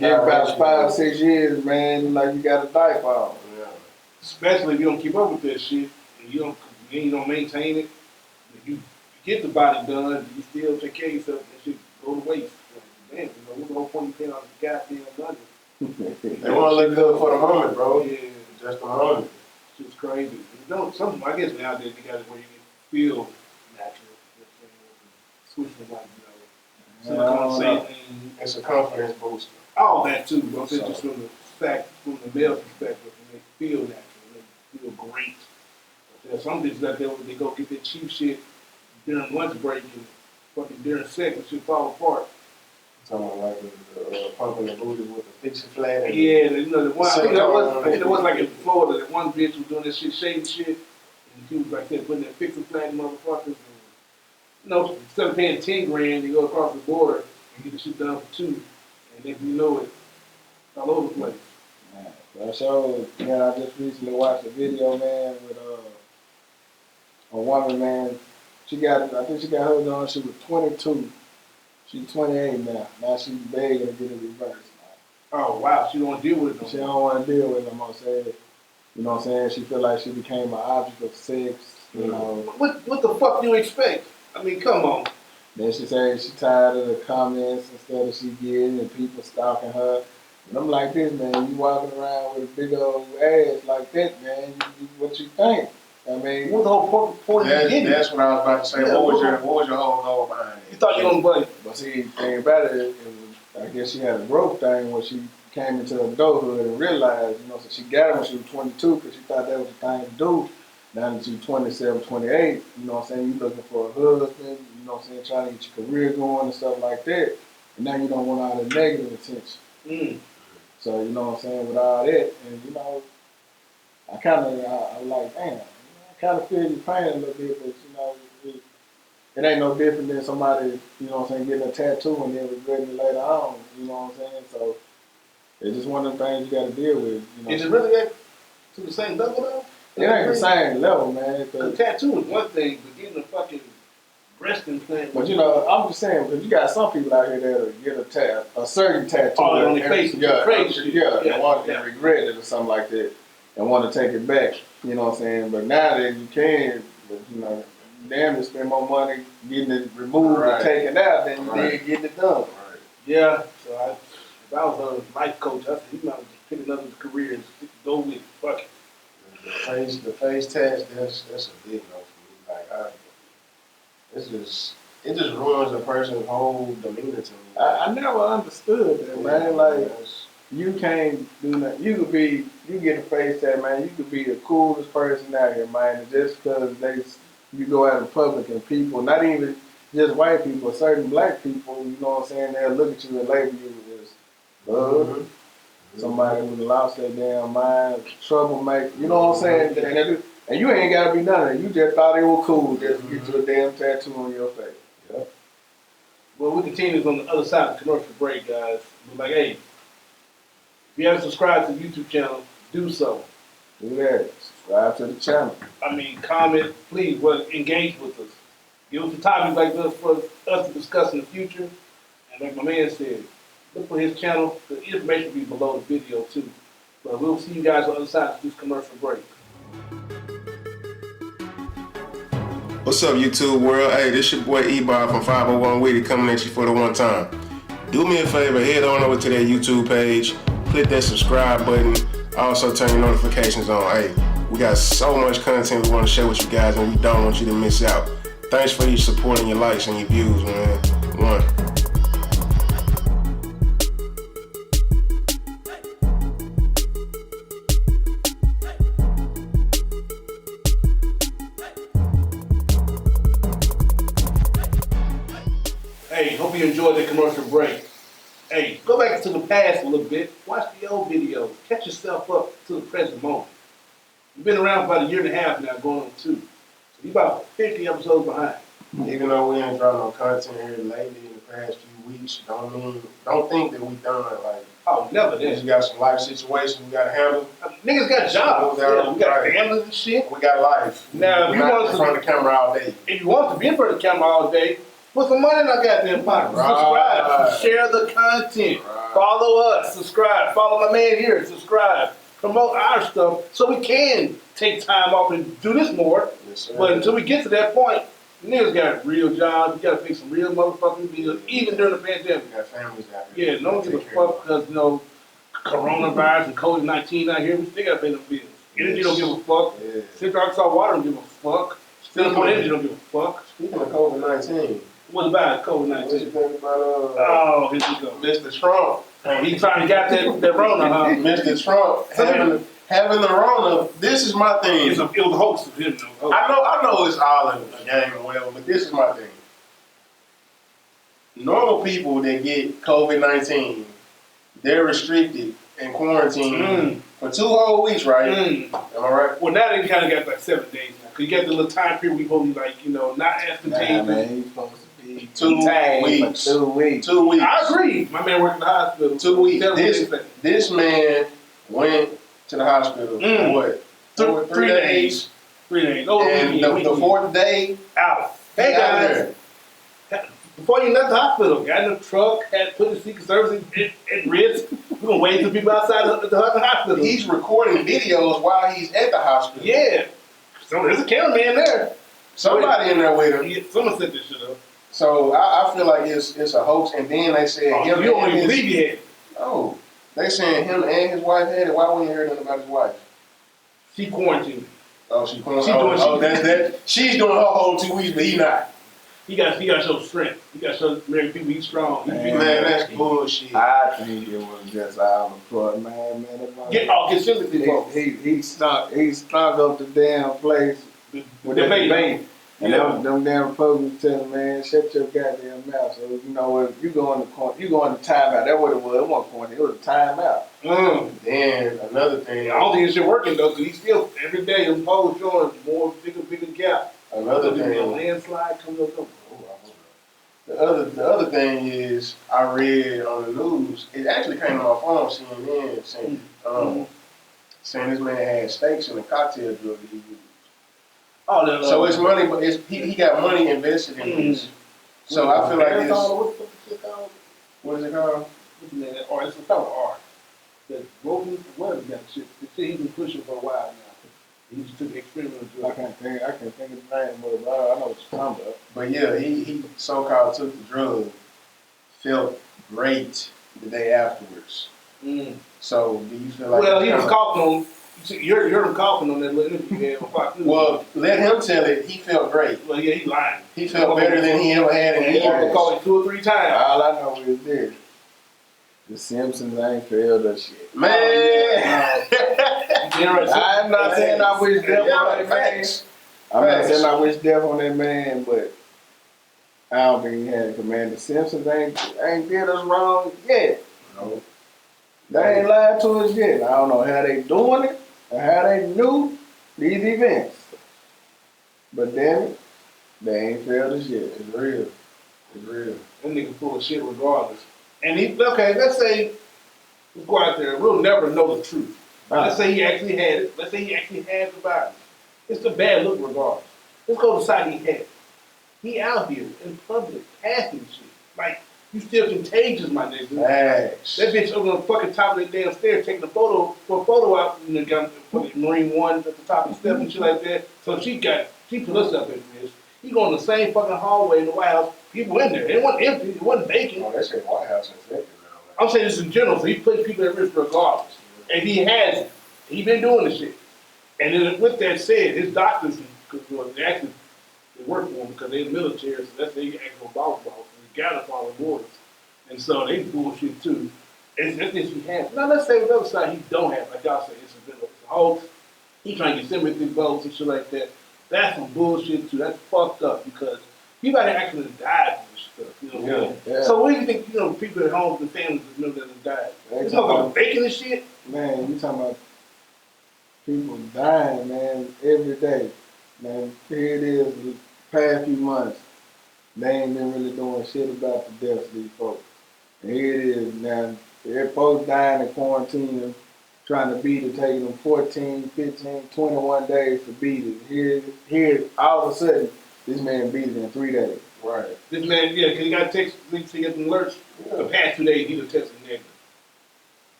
S3: get about 5, 6 years, man, like you got a diaper on.
S2: Yeah.
S1: Especially if you don't keep up with that shit, and you don't maintain it. If you get the body done, you still take care of yourself, that shit go to waste. Damn, you know, what's the whole point you paying on the goddamn money?
S2: They want to look good for the moment, bro.
S1: Yeah,
S2: Just the moment.
S1: shit's crazy. You know, I guess nowadays they got it where you can feel natural. Switch from like, you know, silicone saline.
S2: It's a confidence booster.
S1: All that too, but I'm saying just from the male perspective, and they feel natural, they feel great. But there's some bitches out there where they go get that cheap shit during lunch break and fucking during sex and shit fall apart.
S2: Talking like the pumping the booty with the fix it flat. And
S1: Yeah, you know, the one, I think
S2: Silicone.
S1: it was like in Florida, that one bitch was doing that shit, shaving shit, and she was like that, putting that fix it flat motherfuckers. And, you know, instead of paying 10 grand, you go across the border and get the shit done for 2. And then you know it, all over the place.
S3: Man, so, man, I just recently watched a video, man, with a woman, man. I think she got her done, she was 22. She's 28 now. Now she's begging to get it reversed.
S1: Oh wow, she don't deal with it.
S3: She don't want to deal with them. I'm saying, you know what I'm saying? She feel like she became an object of sex. You know.
S1: What the fuck do you expect? I mean, come on.
S3: Then she said she tired of the comments and stuff that she getting and people stalking her. And I'm like this, man. You walking around with a big old ass like that, man. What you think? I mean,
S1: What the whole point you getting?
S2: That's what I was about to say.
S1: Yeah,
S2: what was your whole goal behind it?
S1: You thought you don't buddy.
S3: but see, the thing about it was, I guess she had a growth thing where she came into adulthood and realized, you know, so she got it when she was 22 because she thought that was the thing to do. Now that you're 27, 28, you know what I'm saying, you looking for a husband, you know what I'm saying, trying to get your career going and stuff like that. And now you don't want all the negative attention.
S1: Mm.
S3: So, you know what I'm saying, with all that, and, you know, I kind of, I like, damn, I kind of feel your pain a little bit, but, you know, it ain't no different than somebody, you know what I'm saying, getting a tattoo and then regretting it later on, you know what I'm saying? So, it's just one of the things you got to deal with, you know.
S1: Is it really that to the same level though?
S3: It ain't the same level, man.
S1: The tattoo is one thing, but getting a fucking breast implant.
S3: But you know, I'm just saying, because you got some people out here that'll get a certain tattoo.
S1: Oh, on their face.
S3: Yeah,
S1: Crazy.
S3: yeah, and want to regret it or something like that, and want to take it back. You know what I'm saying? But nowadays you can, but you know, damn, to spend more money getting it removed and taken out than you did getting it done.
S2: Right.
S1: Yeah. So if I was a life coach, I said he might just pick another career and go with it. Fuck it.
S2: The face test, that's a big no for me. Like it just ruins a person's whole demeanor to me.
S3: I never understood that, man. Like, you can't do nothing. You get a face tat, man. You could be the coolest person out here, man. And just because you go out in public and people, not even just white people, certain black people, you know what I'm saying, they'll look at you and label you as bug. Somebody who lost their damn mind, troublemaker. You know what I'm saying? And you ain't gotta be none of that. You just thought it was cool just to get you a damn tattoo on your face. Yep.
S1: Well, we continue on the other side of the commercial break, guys. We're like, hey, if you haven't subscribed to the YouTube channel, do so.
S3: Do that. Subscribe to the channel.
S1: I mean, comment, please, well, engage with us. Give us some topics like this for us to discuss in the future. And like my man said, look for his channel. The information will be below the video, too. But we'll see you guys on the other side of this commercial break.
S2: What's up, YouTube world? Hey, this your boy E-Bob from 501 Witty coming at you for the one time. Do me a favor, head on over to that YouTube page, click that subscribe button, also turn your notifications on. Hey, we got so much content we want to share with you guys and we don't want you to miss out. Thanks for your support and your likes and your views, man. One.
S1: Hey, hope you enjoyed the commercial break. Hey, go back to the past a little bit. Watch the old videos. Catch yourself up to the present moment. You've been around for about a year and a half now, going on 2. So you're about 50 episodes behind.
S2: Even though we ain't dropped no content here lately in the past few weeks, don't think that we done like.
S1: Oh, never
S2: We
S1: did.
S2: got some life situations we gotta handle.
S1: Niggas got jobs. Yeah, we got
S2: Right.
S1: families and shit.
S2: We got life.
S1: Now, if
S2: We're
S1: you
S2: not
S1: want
S2: in
S1: to-
S2: front of the camera all day.
S1: If you want to be in front of the camera all day, put some money in our goddamn pocket.
S2: Right.
S1: Subscribe. Share the content.
S2: Right.
S1: Follow us. Subscribe. Follow my man here. Subscribe. Promote our stuff so we can take time off and do this more.
S2: Yes, sir.
S1: But until we get to that point, niggas got real jobs. You got to pay some real motherfucking bills, even during the pandemic.
S2: We got families out here.
S1: Yeah, no one give a
S2: Take care of
S1: fuck because, coronavirus and COVID-19 out here, we still got to pay them bills. Energy don't give a fuck.
S2: Yeah.
S1: Central Arkansas Water don't give a fuck. Silicone Energy don't give a fuck.
S2: Speaking of COVID-19,
S1: What about
S2: what you
S1: COVID-19?
S2: think about
S1: Oh, here we go.
S2: Mr. Trump?
S1: Oh, he trying to get that Rona, huh?
S2: Mr. Trump having the Rona. This is my thing.
S1: It was a hoax of him, though.
S2: I know it's all in a game or whatever, but this is my thing. Normal people that get COVID-19, they're restricted and quarantined for 2 whole weeks, right? Am I right?
S1: Well, now they kind of got like 7 days now. Because you got the little time period we supposed to be like, not
S3: Nah,
S1: instantaneous.
S3: man, he's supposed to be
S2: 2 weeks.
S3: 2 weeks.
S2: 2 weeks.
S1: I agree. My man worked in the hospital.
S2: 2 weeks.
S1: Tell me what they say.
S2: This man went to the hospital for what? 3 days.
S1: 3 days. Oh,
S2: And the 4th day,
S1: out.
S2: he
S1: Hey,
S2: out
S1: guys.
S2: there.
S1: Before you left the hospital, got in the truck, had put the Secret Service at risk. We're going to wait till people outside the hospital.
S2: He's recording videos while he's at the hospital.
S1: Yeah. So there's a cameraman there.
S2: Somebody in there with him.
S1: Yeah, someone set this shit up.
S2: So I feel like it's a hoax. And then they said
S1: Oh, you don't even believe he had it.
S2: Oh, they saying him and his wife had it. Why we ain't heard nothing about his wife?
S1: She quarantined.
S2: Oh, she's doing.
S1: She doing-
S2: She's doing her whole 2 weeks, but he not.
S1: He got to show strength. He got to show American people he's strong.
S3: Man,
S2: Man, that's bullshit.
S3: I think it was just all the front, man.
S1: Get sympathy, folks.
S3: He stunk up the damn place with that debate. And them damn Republicans telling man, shut your goddamn mouth. So if you go in the timeout. That's what it was. It wasn't quarantine. It was a timeout.
S2: Then another thing.
S1: I don't think this shit working though, because he's still every day the polls showing more bigger gap.
S2: Another
S1: A
S2: thing.
S1: landslide coming up.
S2: The other thing is I read on the news. It actually came on my phone, CNN, saying this man had stakes in a cocktail drug that he used.
S1: Oh, no.
S2: So it's money, but he got money invested in this. So I feel like it's
S1: What the fuck is it called?
S2: what is it called?
S1: What's the name of that art? It's a fellow art. That Rogan, whatever got shit. The shit he's been pushing for a while now. He just took experimental
S3: I
S1: drugs.
S3: can't think of the name, but I know what you're talking about.
S2: But yeah, he so-called took the drug, felt great the day afterwards. So do you feel like?
S1: Well, he was coughing on. You heard him coughing on that little interview he had on Fox News.
S2: Well, let him tell it. He felt great.
S1: Well, yeah, he lying.
S2: He felt better than he ever had in
S1: He
S2: years.
S1: called it 2 or 3 times.
S3: All I know is this. The Simpsons ain't failed us shit.
S2: Man,
S3: I'm not saying I wish death on that man.
S2: Facts.
S3: I'm not
S2: Facts.
S3: saying I wish death on that man, but I don't think he had a command. The Simpsons ain't did us wrong yet.
S2: No.
S3: They ain't lied to us yet. I don't know how they doing it or how they knew these events. But damn it, they ain't failed us yet.
S2: It's real. It's real.
S1: That nigga full of shit regardless. And okay, let's say we go out there, we'll never know the truth. Let's say he actually had it. Let's say he actually had the virus. It's a bad look regardless. Let's go to the side he had it. He out here in public passing shit. Like, you still contagious, my nigga.
S2: Facts.
S1: That bitch over on the fucking top of the damn stairs taking a photo out in the fucking Marine One at the top of the steps and shit like that. So she put us up in this. He going the same fucking hallway in the White House. People in there. It wasn't empty. It wasn't vacant.
S2: Oh, that shit White House infected now.
S1: I'm saying this in general. So he putting people at risk regardless. And he has it. He been doing the shit. And then with that said, his doctors, because they actually work for him because they're in the military, so that's they actual volleyball. So they gotta follow orders. And so they bullshit too. It's just that he has. Now let's say on the other side he don't have, like y'all say, it's a hoax. He trying to get sympathy votes and shit like that. That's some bullshit too. That's fucked up because you gotta actually die from this stuff. You know what I'm saying?
S3: Yeah.
S1: So what do you think, people at home and families that know that have died? It's not about faking this shit?
S3: Man, you talking about people dying, man, every day. Man, here it is, the past few months. They ain't been really doing shit about the deaths of these folks. And here it is now. Every folks dying in quarantine, trying to beat it, taking them 14, 15, 21 days to beat it. Here, all of a sudden, this man beat it in 3 days.
S2: Right.
S1: This man, yeah, because he got text links to get some alerts.
S2: Yeah.
S1: The past 2 days, he was testing negative.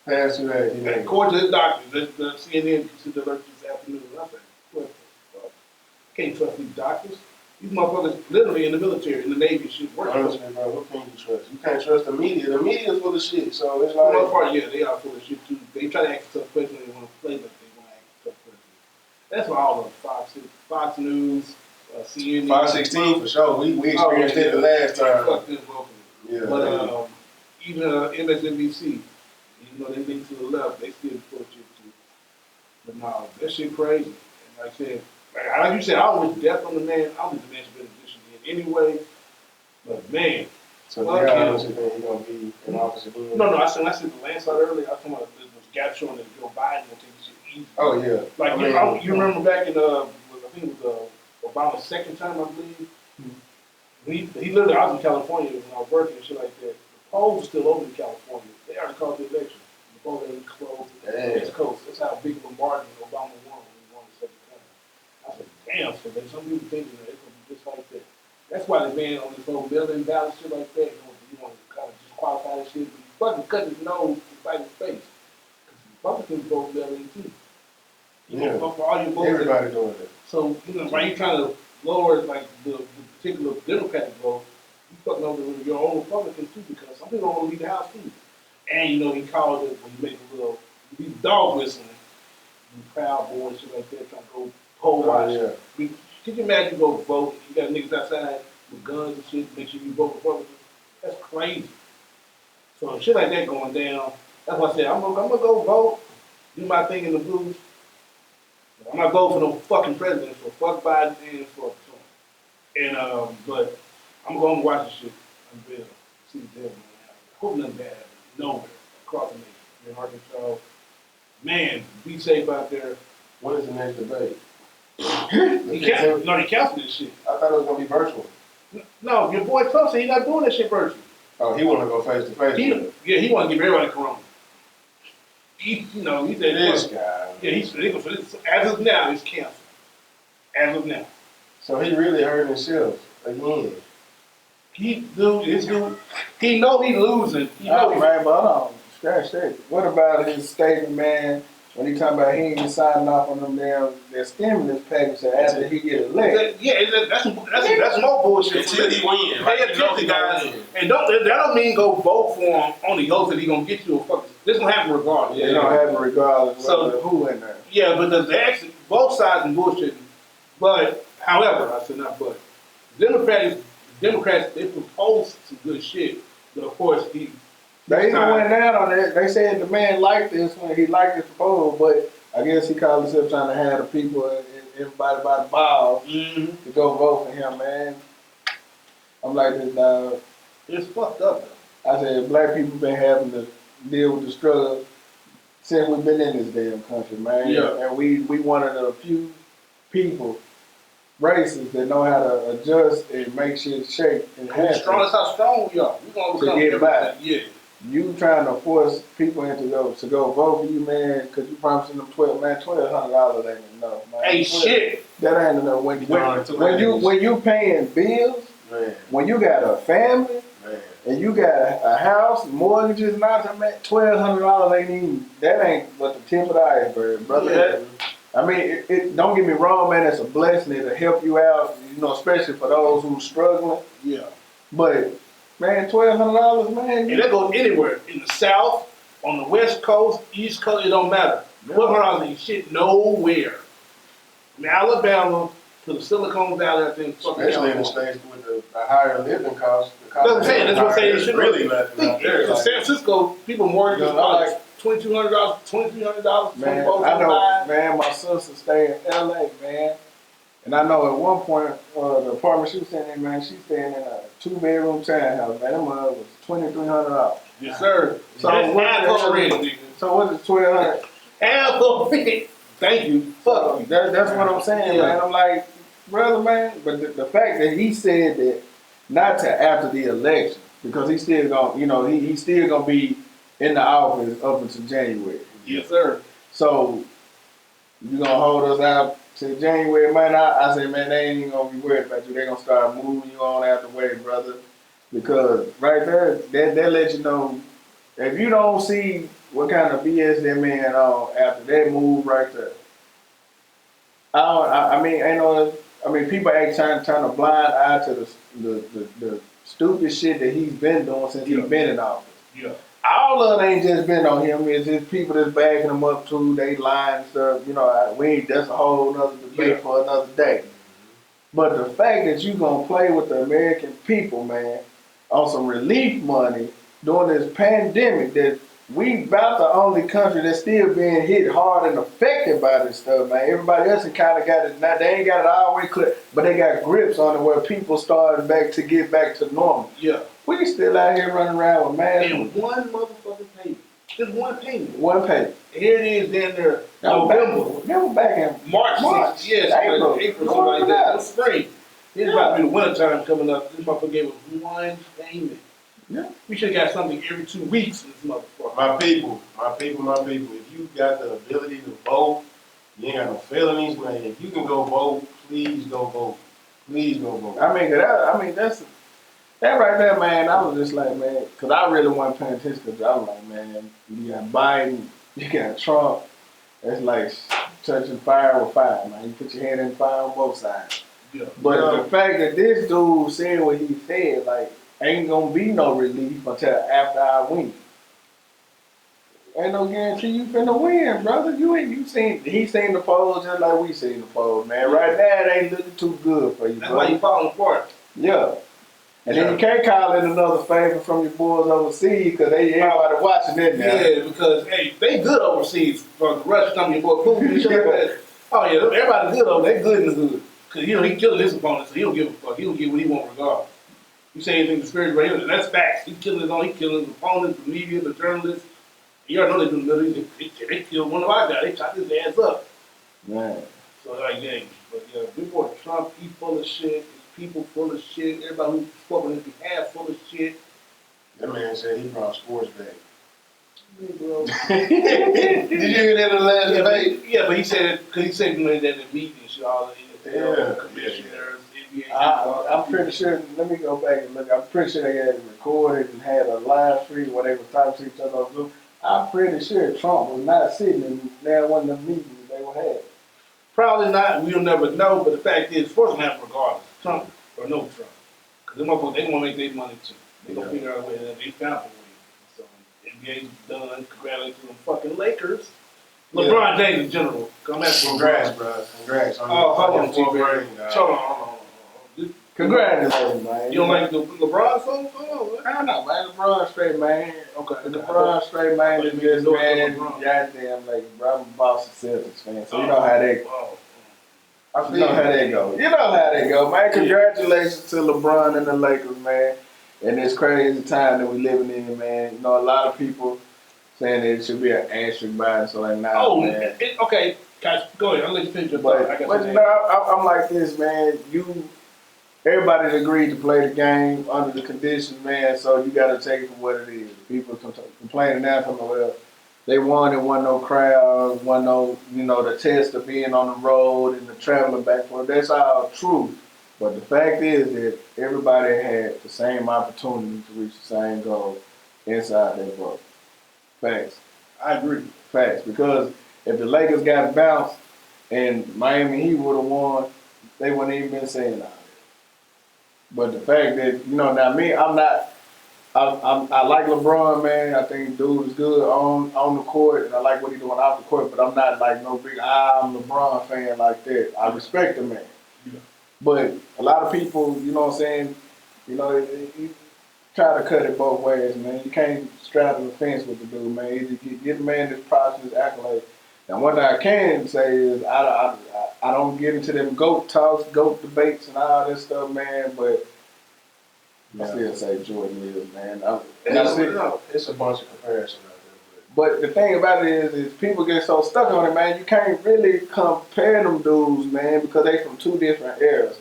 S2: Past 2 days.
S1: And according to his doctor, the CNN sent the alert this afternoon. And I said, what the fuck? Can't trust these doctors. These motherfuckers literally in the military, in the Navy, shit working.
S2: Honestly, bro, what can you trust? You can't trust the media. The media's full of shit, so it's
S1: For the
S2: like...
S1: most part, yeah, they are full of shit too. They try to ask tough questions when they want to play, but they want to ask tough questions. That's why all of them, Fox News, CNN.
S2: 516 for sure. We experienced it the last time.
S1: Fuck them both.
S2: Yeah.
S1: But even MSNBC, even though they lean to the left, they still full of shit too. But no, that shit crazy. And like I said, like you said, I don't wish death on the man. I don't wish the man should be in a position anyway. But man,
S2: So
S1: fuck
S2: yeah, I
S1: him.
S2: don't think he's gonna be in office again.
S1: No, I said the landslide earlier. I was talking about this gap showing that Joe Biden will take this shit easy.
S2: Oh yeah.
S1: Like you remember back in I think it was Obama's second term, I believe. He literally, I was in California when I was working and shit like that. The polls were still open in California. They already called the election. The polls already closed the West Coast. That's how big of a margin Obama won when he won the second term. I said, damn, so there's some people thinking that it's gonna be just like that. That's why the man on this whole building ballot shit like that, you want to kind of disqualify this shit, but he fucking cut his nose to fight his face. Because Republicans vote building too. You know, for all your votes.
S2: Everybody doing it.
S1: So, why you trying to lower like the particular Democratic vote, you fucking over your own Republicans too, because some people don't want to leave the house too. And he called it when you make a little, he's dog whistling, you Proud Boys, shit like that, trying to go poll watch.
S2: Yeah.
S1: Could you imagine you go vote, you got niggas outside with guns and shit, make sure you vote Republican? That's crazy. So shit like that going down, that's why I said, I'm gonna go vote, do my thing in the booth. I'm not voting for no fucking president, so fuck Biden and fuck Trump. And but I'm going to watch this shit. I'm real. See the devil. I hope nothing bad happens. Nowhere. Across the nation. In Arkansas. Man, be safe out there.
S2: When is the next debate?
S1: He canceled this shit.
S2: I thought it was gonna be virtual.
S1: No, your boy Trump said he's not doing that shit virtual.
S2: Oh, he wanna go face to face.
S1: He want to give everybody corona. He said
S2: This guy.
S1: Yeah, as of now, it's canceled. As of now.
S2: So he really hurt himself again.
S1: He know he's losing.
S3: Man, but hold on, scratch that. What about his statement, man, when he talking about he ain't signing off on them their stimulus package after he get elected?
S1: That's more bullshit.
S2: Until he win.
S1: Pay attention, guys. And that don't mean go vote for him on the hopes that he gonna get you a fucking. This gonna happen regardless.
S3: It don't happen regardless of who in there.
S1: Yeah, but the actually both sides are bullshitting. But however, I said not but. Democrats, they proposed some good shit, but of course
S3: They even went down on it. They said the man liked this when he liked this proposal, but I guess he called himself trying to have the people and everybody by the balls to go vote for him, man. I'm like this dog.
S1: It's fucked up.
S3: I said black people been having the deal with the struggle since we've been in this damn country, man.
S1: Yeah.
S3: And we one of the few people, races that know how to adjust and make shit shake and happen.
S1: That's how strong we are. We gonna
S3: To
S1: overcome
S3: get by.
S1: everything. Yeah.
S3: You trying to force people into go vote for you, man, because you promising them $1,200 ain't enough, man.
S1: Hey, shit.
S3: That ain't enough. When you paying bills,
S2: Man,
S3: when you got a family,
S2: man.
S3: and you got a house, mortgages, and all that, man, $1,200 ain't even, that ain't but the tip of the iceberg, brother.
S1: Yeah.
S3: I mean, it don't get me wrong, man, it's a blessing. It'll help you out, you know, especially for those who's struggling.
S1: Yeah.
S3: But, man, $1,200, man.
S1: And that goes anywhere. In the South, on the West Coast, East Coast, it don't matter. $1,200 ain't shit nowhere. From Alabama to the Silicone Valley, I think.
S2: Especially in the states with the higher living costs.
S1: That's what I'm saying. That's what I'm saying.
S2: It's really nothing out there.
S1: In
S2: Like,
S1: San Francisco, people mortgages
S3: You know,
S1: like
S3: like-
S1: $2,200, $2,300,
S3: Man,
S1: $2,400.
S3: I know, man, my sister stay in LA, man. And I know at one point, the apartment she was staying in, man, she staying in a 2-bedroom townhouse, man. That mother was $2,300.
S1: Yes, sir.
S3: So
S1: That's
S3: what
S1: half
S3: the hell-
S1: already, nigga.
S3: So what is $1,200?
S1: Half already. Thank you. Fuck you.
S3: That's what I'm saying, man. I'm like, brother, man. But the fact that he said that not to after the election, because he's still gonna, you know, he's still gonna be in the office up until January.
S1: Yes, sir.
S3: So you gonna hold us out till January, man? I said, man, they ain't even gonna be worried about you. They gonna start moving you on out the way, brother. Because right there, that let you know if you don't see what kind of BS that man on after that move right there. I mean, people ain't turn a blind eye to the stupid shit that he's been doing since he's been in office.
S1: Yeah.
S3: All of it ain't just been on him. It's just people that's backing him up too. They lying and stuff. You know, that's a whole nother debate for another day. But the fact that you gonna play with the American people, man, on some relief money during this pandemic, that we about the only country that's still being hit hard and affected by this stuff, man. Everybody else kind of got it. Now they ain't got it all the way clear, but they got grips on it where people starting to get back to normal.
S1: Yeah.
S3: We still out here running around with masks.
S1: And one motherfucking payment. Just one payment.
S3: One pay.
S1: And here it is down there, November.
S3: That was back in
S1: March.
S3: April,
S1: something like that. It's spring. It's about to be winter time coming up. This motherfucker gave us one payment.
S3: Yeah.
S1: We should have got something every 2 weeks in this motherfucker.
S2: my people. If you got the ability to vote, you ain't got no felonies, man. If you can go vote, please go vote. Please go vote.
S3: That's that right there, man. I was just like, man, because I really wasn't paying attention. Because I was like, man, you got Biden, you got Trump. It's like touching fire with fire, man. You put your hand in the fire on both sides.
S1: Yeah.
S3: But the fact that this dude said what he said, like, ain't gonna be no relief until after I win. Ain't no guarantee you finna win, brother. He seen the polls just like we seen the polls, man. Right now it ain't looking too good for you,
S1: That's
S3: brother.
S1: why you falling apart.
S3: Yeah. And then you can't call it another favor from your boys overseas because everybody watching it now.
S1: Yeah, because hey, they good overseas. For the Russians coming, your boy Putin and shit like that. Oh yeah, everybody good over. They good in the hood. Cause you know he killing his opponent, so he don't give a fuck. He don't get what he want regardless. You say anything to spirit right here, that's facts. He killing his opponents, the media, the journalists. You already know they do the Middle East. They killed one of our guys. They shot his ass up.
S3: Man.
S1: So like, dang. But yeah, big boy Trump, he full of shit. His people full of shit. Everybody who's fucking his behalf full of shit.
S2: That man said he brought sports back.
S1: Yeah, bro.
S2: Did you hear that in the last debate?
S1: Yeah, but he said because he said you know, that the meeting and shit, all the
S2: Yeah.
S1: commissioners, NBA.
S3: I'm pretty sure, let me go back and look. I'm pretty sure they had it recorded and had a live stream where they were talking to each other on Zoom. I'm pretty sure Trump was not sitting in there one of the meetings they were having.
S1: Probably not. We'll never know. But the fact is, sports gonna happen regardless, Trump or no Trump, because they want to make their money too. They gonna figure out a way that they found a way. So NBA's done. Congratulations to them fucking Lakers. LeBron James in general. Come at
S2: Congrats, bro. Congrats.
S1: Oh, hold on,
S2: Hold
S1: hold on.
S3: Congratulations, man.
S1: You don't like the LeBron song? Oh,
S3: I don't know, man. LeBron straight, man.
S1: okay.
S3: LeBron straight, man. Is just, man,
S1: LeBron.
S3: goddamn, like, bro, I'm a Boston Celtics fan, so you know how they
S1: Oh.
S3: You know how they go. You know how they go, man. Congratulations to LeBron and the Lakers, man. In this crazy time that we living in, man. You know, a lot of people saying that it should be an asterisk by it, so like, nah,
S1: Oh,
S3: man.
S1: okay, guys, go ahead. I'll let you finish your
S3: But,
S1: thought. I got
S3: but
S1: some
S3: no, I'm like this, man. Everybody agreed to play the game under the conditions, man. So you got to take it for what it is. People complaining now, talking about, well, they won. It wasn't no crowds, wasn't no, the test of being on the road and the traveling back and forth. That's all true. But the fact is that everybody had the same opportunity to reach the same goal inside that bubble. Facts.
S1: I agree.
S3: Facts. Because if the Lakers got bounced and Miami Heat would have won, they wouldn't even been saying that. But the fact that, now me, I'm not, I like LeBron, man. I think dude is good on the court, and I like what he's doing off the court, but I'm not like no big, I'm LeBron fan like that. I respect the man.
S1: Yeah.
S3: But a lot of people, you know what I'm saying, you try to cut it both ways, man. You can't straddle the fence with the dude, man. You get the man this props, his accolade. Now, one thing I can say is I don't get into them GOAT talks, GOAT debates, and all this stuff, man. But I still say Jordan is, man.
S2: It's a bunch of comparisons out there.
S3: But the thing about it is people get so stuck on it, man. You can't really compare them dudes, man, because they from two different eras.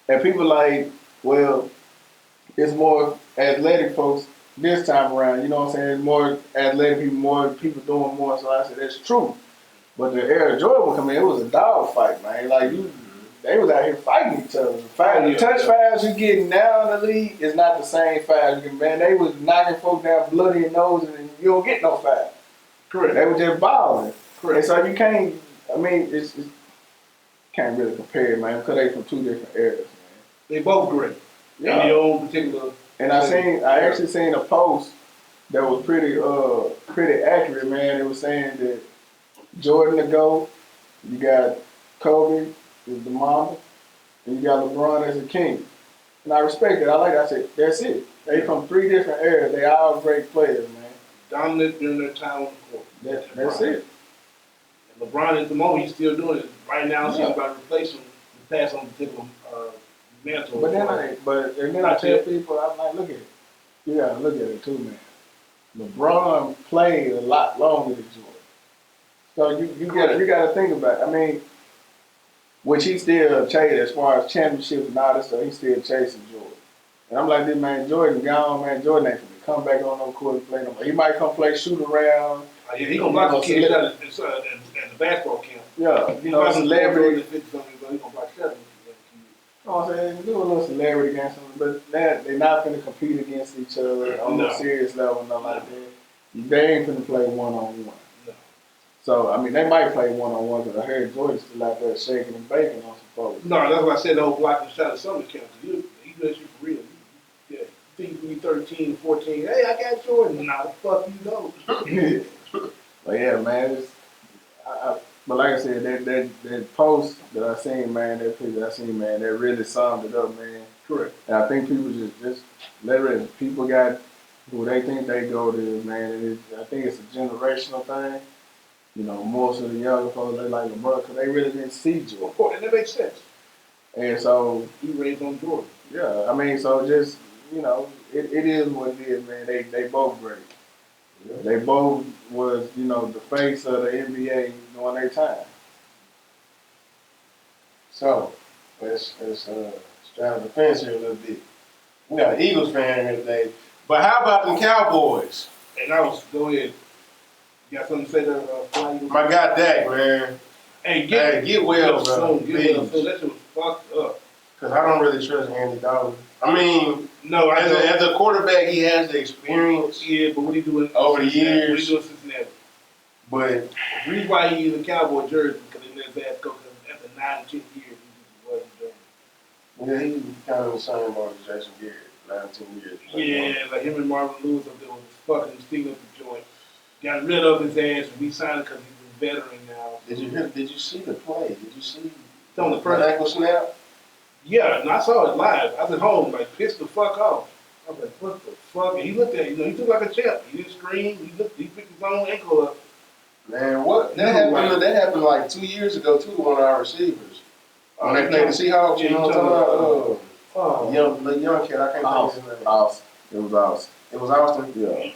S3: And people like, well, it's more athletic folks this time around. You know what I'm saying? More athletic people, more people doing more. So I said that's true. But the era Jordan would come in, it was a dog fight, man. Like they was out here fighting each other. The touch fouls you getting now in the league is not the same fouls you get. Man, they was knocking folks down bloody and noses, and you don't get no foul.
S1: Correct.
S3: They were just balling.
S1: Correct.
S3: And so you can't. I mean, it's can't really compare, man, because they from two different eras, man.
S1: They both great.
S3: Yeah.
S1: In their own particular.
S3: And I actually seen a post that was pretty accurate, man. It was saying that Jordan the GOAT, you got Kobe as the mama, and you got LeBron as a king. And I respect it. I like that. I said, that's it. They from three different eras. They all great players, man.
S1: Dominant during their time on the court.
S3: That's it.
S1: And LeBron at the moment, he's still doing it. Right now, he's about to replace him to pass on the particular mantle.
S3: But then I tell people, I'm like, look at it. You gotta look at it too, man. LeBron played a lot longer than Jordan. So you gotta think about it. I mean, which he still chasing as far as championships and all that stuff, he's still chasing Jordan. And I'm like, this man, Jordan gone, man. Jordan ain't gonna come back on no court and play no more. He might come play shoot around.
S1: Yeah, he gonna block the kids at the basketball camp.
S3: Yeah, celebrity.
S1: He gonna block 7.
S3: You know what I'm saying? Do a little celebrity against them, but they're not finna compete against each other on a serious level, nothing like that. They ain't finna play one-on-one.
S1: No.
S3: So, I mean, they might play one-on-one, because I heard Jordan's still out there shaking and baking on some folks.
S1: No, that's why I said the whole blocking shot at summer camp. He does you for real. Yeah, you think you be 13, 14, hey, I got Jordan. Nah, the fuck you don't.
S3: But yeah, man, but like I said, that post that I seen, man, that picture I seen, man, that really summed it up, man.
S1: Correct.
S3: And I think people just let it in. People got who they think they go to, man. I think it's a generational thing. You know, most of the younger folks, they like LeBron because they really didn't see Jordan.
S1: Of course, and that makes sense.
S3: And so
S1: He raised on Jordan.
S3: yeah, I mean, so just it is what it is, man. They both great. Yeah. They both was the face of the NBA during their time.
S2: So let's straddle the fence here a little bit. We got an Eagles fan here today, but how about them Cowboys?
S1: And go ahead. You got something to say to
S2: My guy Dak, man.
S1: Hey, get
S2: well, bro.
S1: Get well soon. That shit was fucked up.
S2: Because I don't really trust Andy Dalton. I mean,
S1: no,
S2: as a quarterback, he has the experience.
S1: Yeah, but what he doing
S2: over the years?
S1: What he doing Cincinnati?
S2: But
S1: the reason why he is a Cowboy jersey because he let his ass go. Because after 9 to 10 years, he wasn't doing.
S2: Yeah, he's kind of the same boat as Jason Garrett, 19 years.
S1: Yeah, like him and Marvin Lewis up there was fucking stealing up the joint. Got rid of his ass and re-signed because he's a veteran now.
S2: Did you see the play? Did you see
S1: on the first
S2: ankle snap?
S1: Yeah, and I saw it live. I was at home, like, pissed the fuck off. I was like, what the fuck? And he looked at it, he took like a champ. He didn't scream. He picked his own ankle up.
S2: Man, what? That happened like 2 years ago, too, to one of our receivers. When they played the Seahawks, you know what I'm talking about? The young kid, I can't think of his name.
S3: Austin. It was Austin.
S2: It was Austin?
S3: Yeah.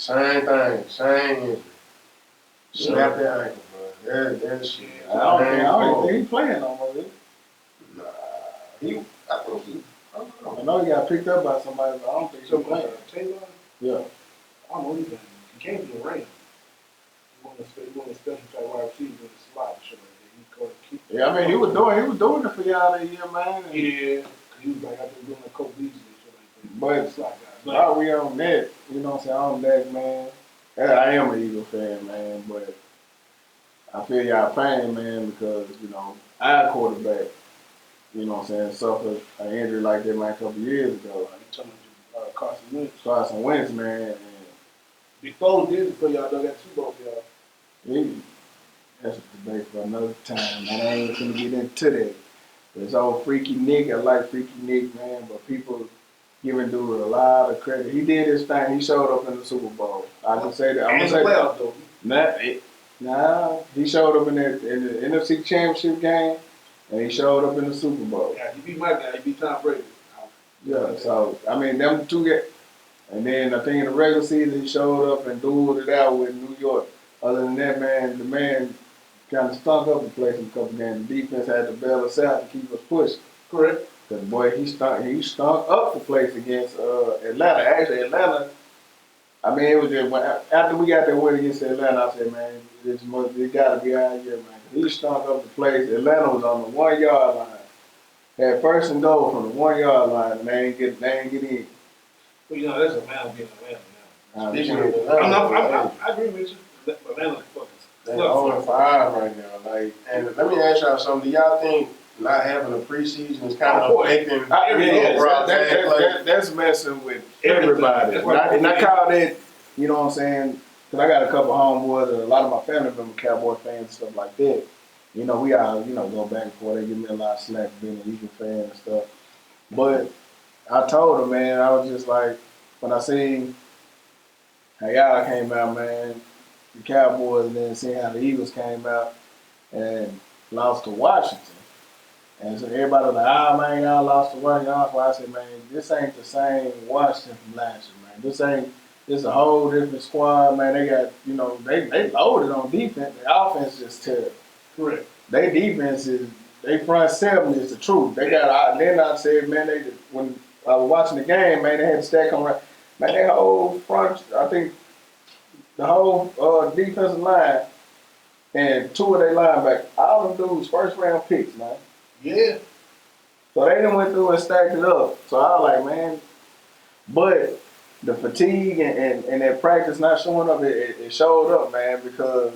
S2: Same thing, same injury. Snap that ankle, bro. That shit.
S3: I don't think he's playing no more.
S2: Nah, I think he. I don't know.
S3: I know he got picked up by somebody, but I don't think he's playing.
S1: Taylor?
S3: Yeah.
S1: I don't know anything. He came to the ring. He won a special type wide receiver with a slot and shit like that. He caught a kick.
S3: Yeah, I mean, he was doing it for y'all that year, man. And,
S1: Yeah. He was like out there doing like Kobe Beasley and shit like that.
S3: But
S1: Slot guy.
S3: while we on that, you know what I'm saying, on that, man. Yeah, I am an Eagle fan, man, but I feel y'all pain, man, because, you know, our quarterback, you know what I'm saying, suffered an injury like that, man, a couple years ago.
S1: I'm telling you, Carson Wentz.
S3: Carson Wentz, man, and
S1: Before did it for y'all, though, that Super Bowl for y'all.
S3: that's a debate for another time, man. I ain't gonna get into that. This old Freaky Nick, I like Freaky Nick, man, but people giving dude a lot of credit. He did his thing. He showed up in the Super Bowl. I can say that. I'm
S1: And
S3: gonna say
S1: the
S3: that.
S1: playoffs, though.
S3: Nah, he showed up in the NFC Championship game, and he showed up in the Super Bowl.
S1: Yeah, he beat my guy. He beat Tom Brady.
S3: Yeah, so I mean, them two get. And then I think in the regular season he showed up and dueled it out with New York. Other than that, man, the man kind of stunk up the place in a couple games. The defense had to bail us out to keep us pushing.
S1: Correct.
S3: Cause boy, he stunk up the place against Atlanta. Actually, Atlanta. I mean, it was just after we got that win against Atlanta, I said, man, it gotta be out here, man. He stunk up the place. Atlanta was on the 1 yard line. Had first and goal from the 1 yard line, and they ain't get in.
S1: Well, you know, that's Atlanta being Atlanta now.
S2: Speaking of Atlanta,
S1: I agree with you. Atlanta's fucking.
S2: they're 0-5 right now. Like, and let me ask y'all something. Do y'all think not having a preseason is kind of affecting overall tag play?
S3: That's messing with everybody. And I call that, you know what I'm saying? Because I got a couple homeboys and a lot of my family members Cowboy fans and stuff like that. You know, we all, you know, go back and forth. They give me a lot of slack for being an Eagle fan and stuff. But I told them, man, I was just like, when I seen how y'all came out, man, the Cowboys, and then seeing how the Eagles came out and lost to Washington. And so everybody was like, man, y'all lost to Washington. I said, man, this ain't the same Washington from last year, man. This is a whole different squad, man. They got, you know, they loaded on defense. The offense is terrible.
S1: Correct.
S3: Their defense is, they front seven is the truth. They got, then I said, man, when I was watching the game, man, they had to stack on, man, their whole front, I think, the whole defensive line and two of their linebackers, all of them dudes first round picks, man.
S1: Yeah.
S3: So they done went through and stacked it up. So I was like, man, but the fatigue and that practice not showing up, it showed up, man, because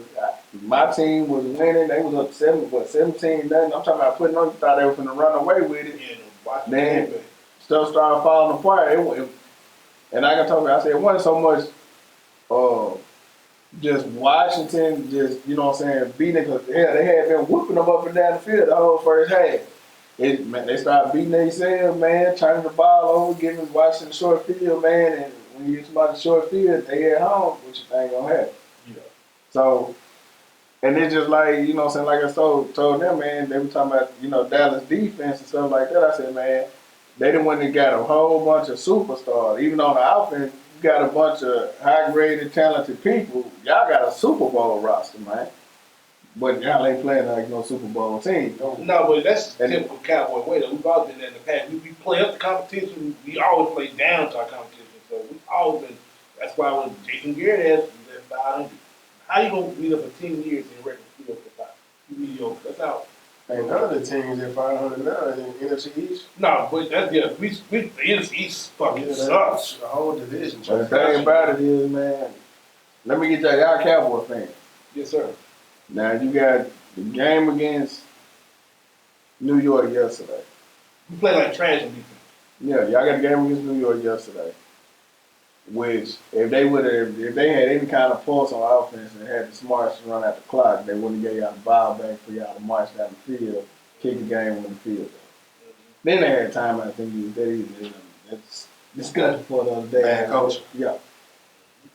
S3: my team was winning. They was up 17-0. I'm talking about putting on, you thought they were going to run away with it.
S1: Yeah,
S3: then stuff started falling apart. And like I told you, I said, it wasn't so much just Washington, just, you know what I'm saying, beating, because they had been whooping them up and down the field the whole first half. They started beating themselves, man, turning the ball over, giving Washington short field, man, and when you get somebody short field, they at home, which ain't gonna happen. Yeah. So, and it's just like, you know what I'm saying, like I told them, man, they were talking about, you know, Dallas defense and stuff like that. I said, man, they done went and got a whole bunch of superstars. Even on the offense, you got a bunch of high-graded, talented people. Y'all got a Super Bowl roster, man. But y'all ain't playing like no Super Bowl team.
S1: No, but that's the typical Cowboy way, though. We've always been there in the past. We play up the competition. We always play down to our competition. So we've always been, that's why when Jason Garrett has left 500, how you going to beat us for 10 years in record field for 5? You mediocre. That's out.
S2: And none of the teams at 500 now in NFC East.
S1: No, but that's, yeah, the NFC East fucking sucks.
S2: The whole division.
S3: But the thing about it is, man, let me get y'all Cowboy fans.
S1: Yes, sir.
S3: Now, you got the game against New York yesterday.
S1: We play like trash on defense.
S3: Yeah, y'all got a game against New York yesterday. Which, if they had any kind of pulse on offense and had the smarts to run out the clock, they wouldn't have gave y'all the ball back for y'all to march down the field, kick the game on the field. Then they had time, I think it was that easy. That's discussion for the other day.
S2: Bad coach.
S3: Yeah.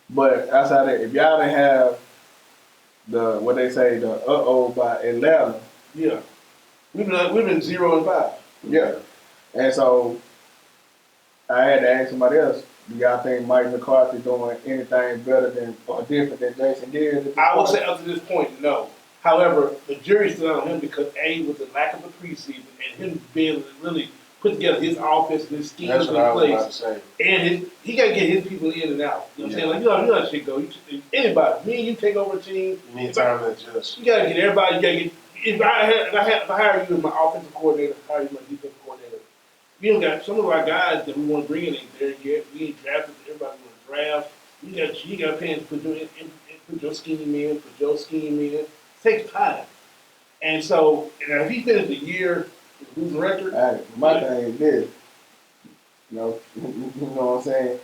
S3: But outside that, if y'all didn't have what they say, the by Atlanta.
S1: Yeah. We've been 0-5.
S3: Yeah. And so I had to ask somebody else, Do y'all think Mike McCarthy doing anything better than or different than Jason Garrett?
S1: I would say up to this point, no. However, the jury's still on him because A, with the lack of a preseason and him being able to really put together his offense and his scheme
S2: That's
S1: in
S2: what I was about
S1: place.
S2: to say.
S1: And he got to get his people in and out. You know what I'm saying? Like, you know how shit go. Anybody, me and you take over a team.
S2: You need time to adjust.
S1: You got to get everybody. You got to get. If I hire you as my offensive coordinator, hire you as my defensive coordinator. We don't got some of our guys that we want to bring in ain't there yet. We ain't drafted. Everybody want to draft. You got to pay to put your scheme in, put your scheme in. It takes time. And so, and if he finished the year with a losing record,
S3: My thing is this. You know what I'm saying?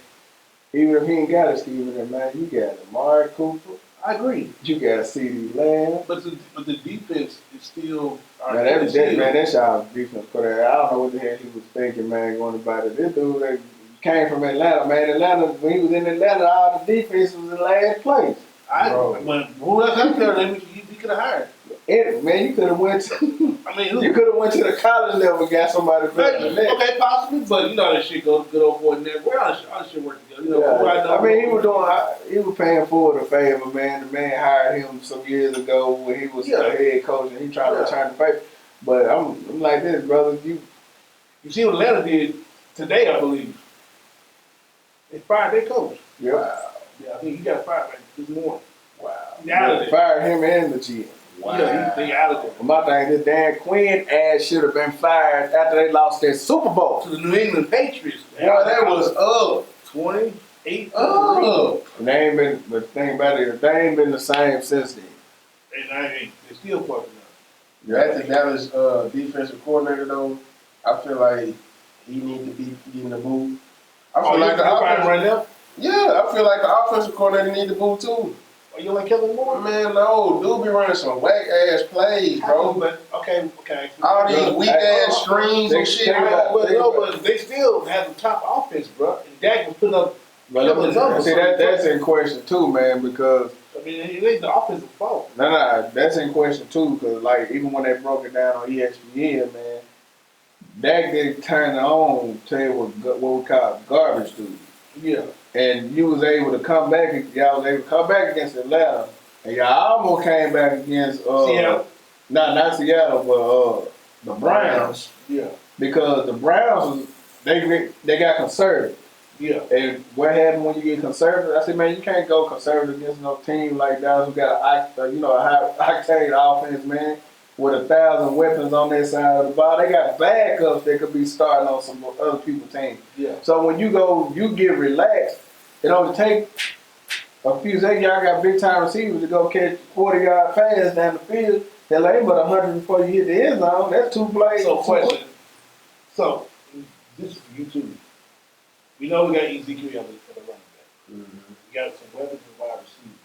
S3: Even if he ain't got a Steven in man, you got Amari Cooper.
S1: I agree.
S3: You got CeeDee Lamb.
S1: But the defense is still.
S3: That's y'all defense player. I don't know what the hell he was thinking, man, going about it. This dude that came from Atlanta, man. Atlanta, when he was in Atlanta, all the defense was in last place.
S1: Who else out there he could have hired?
S3: Man, you could have went to.
S1: I mean,
S3: you could have went to the college level and got somebody better than that.
S1: Okay, possibly, but you know that shit goes good old boy in there. Where all this shit work together? You know,
S3: I mean, he was paying Ford a favor, man. The man hired him some years ago when he was a head coach, and he tried to return the favor. But I'm like this, brother. You
S1: see what Atlanta did today, I believe. They fired their coach.
S3: Yeah.
S1: Wow. Yeah, I think he got fired like this morning.
S3: Wow.
S1: He out of there.
S3: Fired him and the GM.
S1: Wow. Yeah, they out of there.
S3: My thing is Dan Quinn ass should have been fired after they lost their Super Bowl
S1: to the New England Patriots.
S3: Boy, that was up
S1: 28.
S3: And they ain't been. But the thing about it is they ain't been the same since then.
S1: And they still fucking up.
S2: Yeah, I think Dallas defensive coordinator though. I feel like he need to be getting the boot. I feel like the offense
S1: right now.
S2: Yeah, I feel like the offensive coordinator need the boot too.
S1: Are you like Kellen Moore?
S2: Man, no, dude be running some whack ass plays, bro.
S1: Okay.
S2: All these weak ass screens and shit.
S1: But they still have the top offense, bro. And Dak was putting up.
S3: See, that's in question too, man, because
S1: I mean, it ain't the offensive fault.
S3: No, that's in question too, because like even when they broke it down on ESPN, man, Dak didn't turn it on to what we call garbage dude.
S1: Yeah. And
S3: you was able to come back. Y'all was able to come back against Atlanta, and y'all almost came back against
S1: Seattle.
S3: Not Seattle, but the Browns.
S1: Yeah.
S3: Because the Browns, they got conservative.
S1: Yeah.
S3: And what happened when you get conservative? I said, man, you can't go conservative against no team like Dallas who got a high octane offense, man, with 1,000 weapons on their side of the ball. They got backups that could be starting on some other people's team.
S1: Yeah.
S3: So when you get relaxed, it only take a few seconds. Y'all got big time receivers to go catch 40-yard pass down the field. They're like, but 100 before you hit the end zone. That's two plays.
S1: So question. So this is for you too. We know we got Ezekiel Elliott for the running back. Mm-hmm. We got some weapons and wide receivers.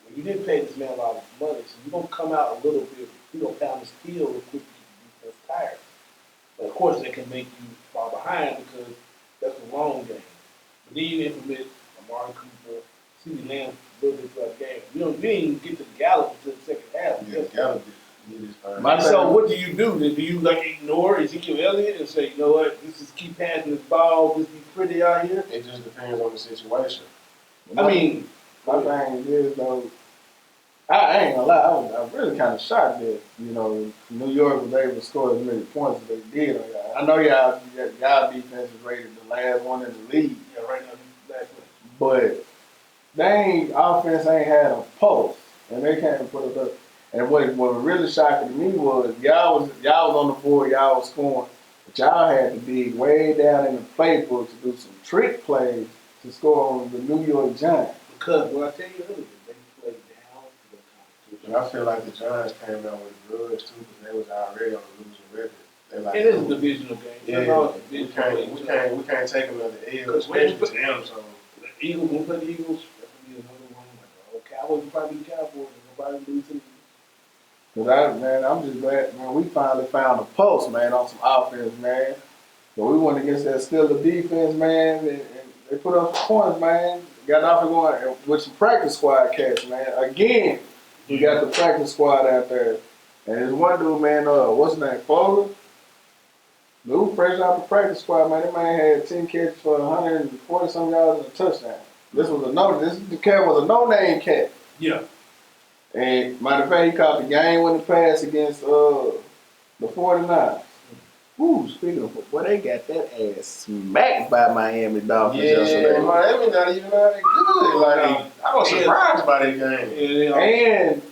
S1: Well, you didn't pay this man a lot of money, so you're going to come out a little bit. You're going to pound his field real quick to keep the defense tired. But of course, that can make you fall behind because that's a long game. But then you implement Amari Cooper, CeeDee Lamb a little bit throughout the game. We didn't even get to the Gallup until the second half.
S2: Yeah, Gallup did.
S1: So what do? Do you like ignore Ezekiel Elliott and say, you know what, this is keep passing this ball, this be pretty out here?
S2: It just depends on the situation.
S1: I mean,
S3: my thing is though, I ain't gonna lie, I was really kind of shocked that New York was able to score as many points as they did on y'all. I know y'all defense is rated the last one in the league.
S1: Yeah, right now last one.
S3: But offense ain't had a pulse, and they can't put it up. And what was really shocking to me was y'all was on the board, y'all was scoring, but y'all had to dig way down in the playbook to do some trick plays to score on the New York Giants.
S1: Because what I tell you earlier, they played down to the competition.
S2: And I feel like the Giants came out with the grudge too because they was already on a losing record.
S1: It is a divisional game.
S2: Yeah, we can't take another L, especially to them. So
S1: the Eagles, when we play the Eagles, that's gonna be another one. Like, Cowboys will probably be the Cowboys, and nobody lose to them.
S3: Cause I'm just glad, man, we finally found a pulse, man, on some offense, man. But we went against that Steelers defense, man, and they put up some points, man. Got off and going with some practice squad cats, man. Again, we got the practice squad out there. And there's one dude, man, what's his name, Fogel? Lou fresh out the practice squad, man. That man had 10 catches for 140 some yards and a touchdown. This the cat was a no-name cat.
S1: Yeah.
S3: And matter of fact, he caught the game-winning pass against the 49ers. Ooh, speaking of, boy, they got that ass smacked by Miami Dolphins yesterday.
S2: Miami not even that good. Like, I was surprised by that game.
S3: And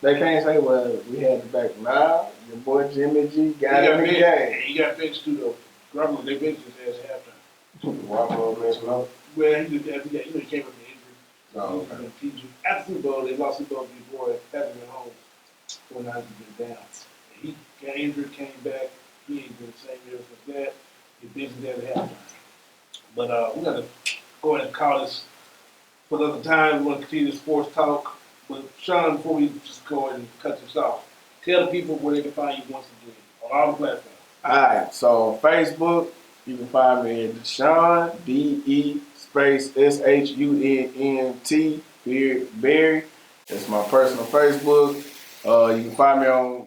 S3: they can't say, well, we had the back. Nah, your boy Jimmy G got in the game.
S1: He got benched too, though. Grubman, they benched his ass at halftime.
S2: Waffle messing up.
S1: Well, he came up with the injury.
S2: Oh, okay.
S1: After Super Bowl, they lost Super Bowl before having been home. 49ers been down. He got injured, came back. He ain't been the same ever since that. He benched his ass at halftime. But we're going to go ahead and call this for another time. We want to continue the sports talk. But Sean, before we just go ahead and cut this off, tell the people where they can find you once again on all the platforms.
S3: Alright, so on Facebook, you can find me at Deshaun, DE space SHUNNT, Berry. That's my personal Facebook. You can find me on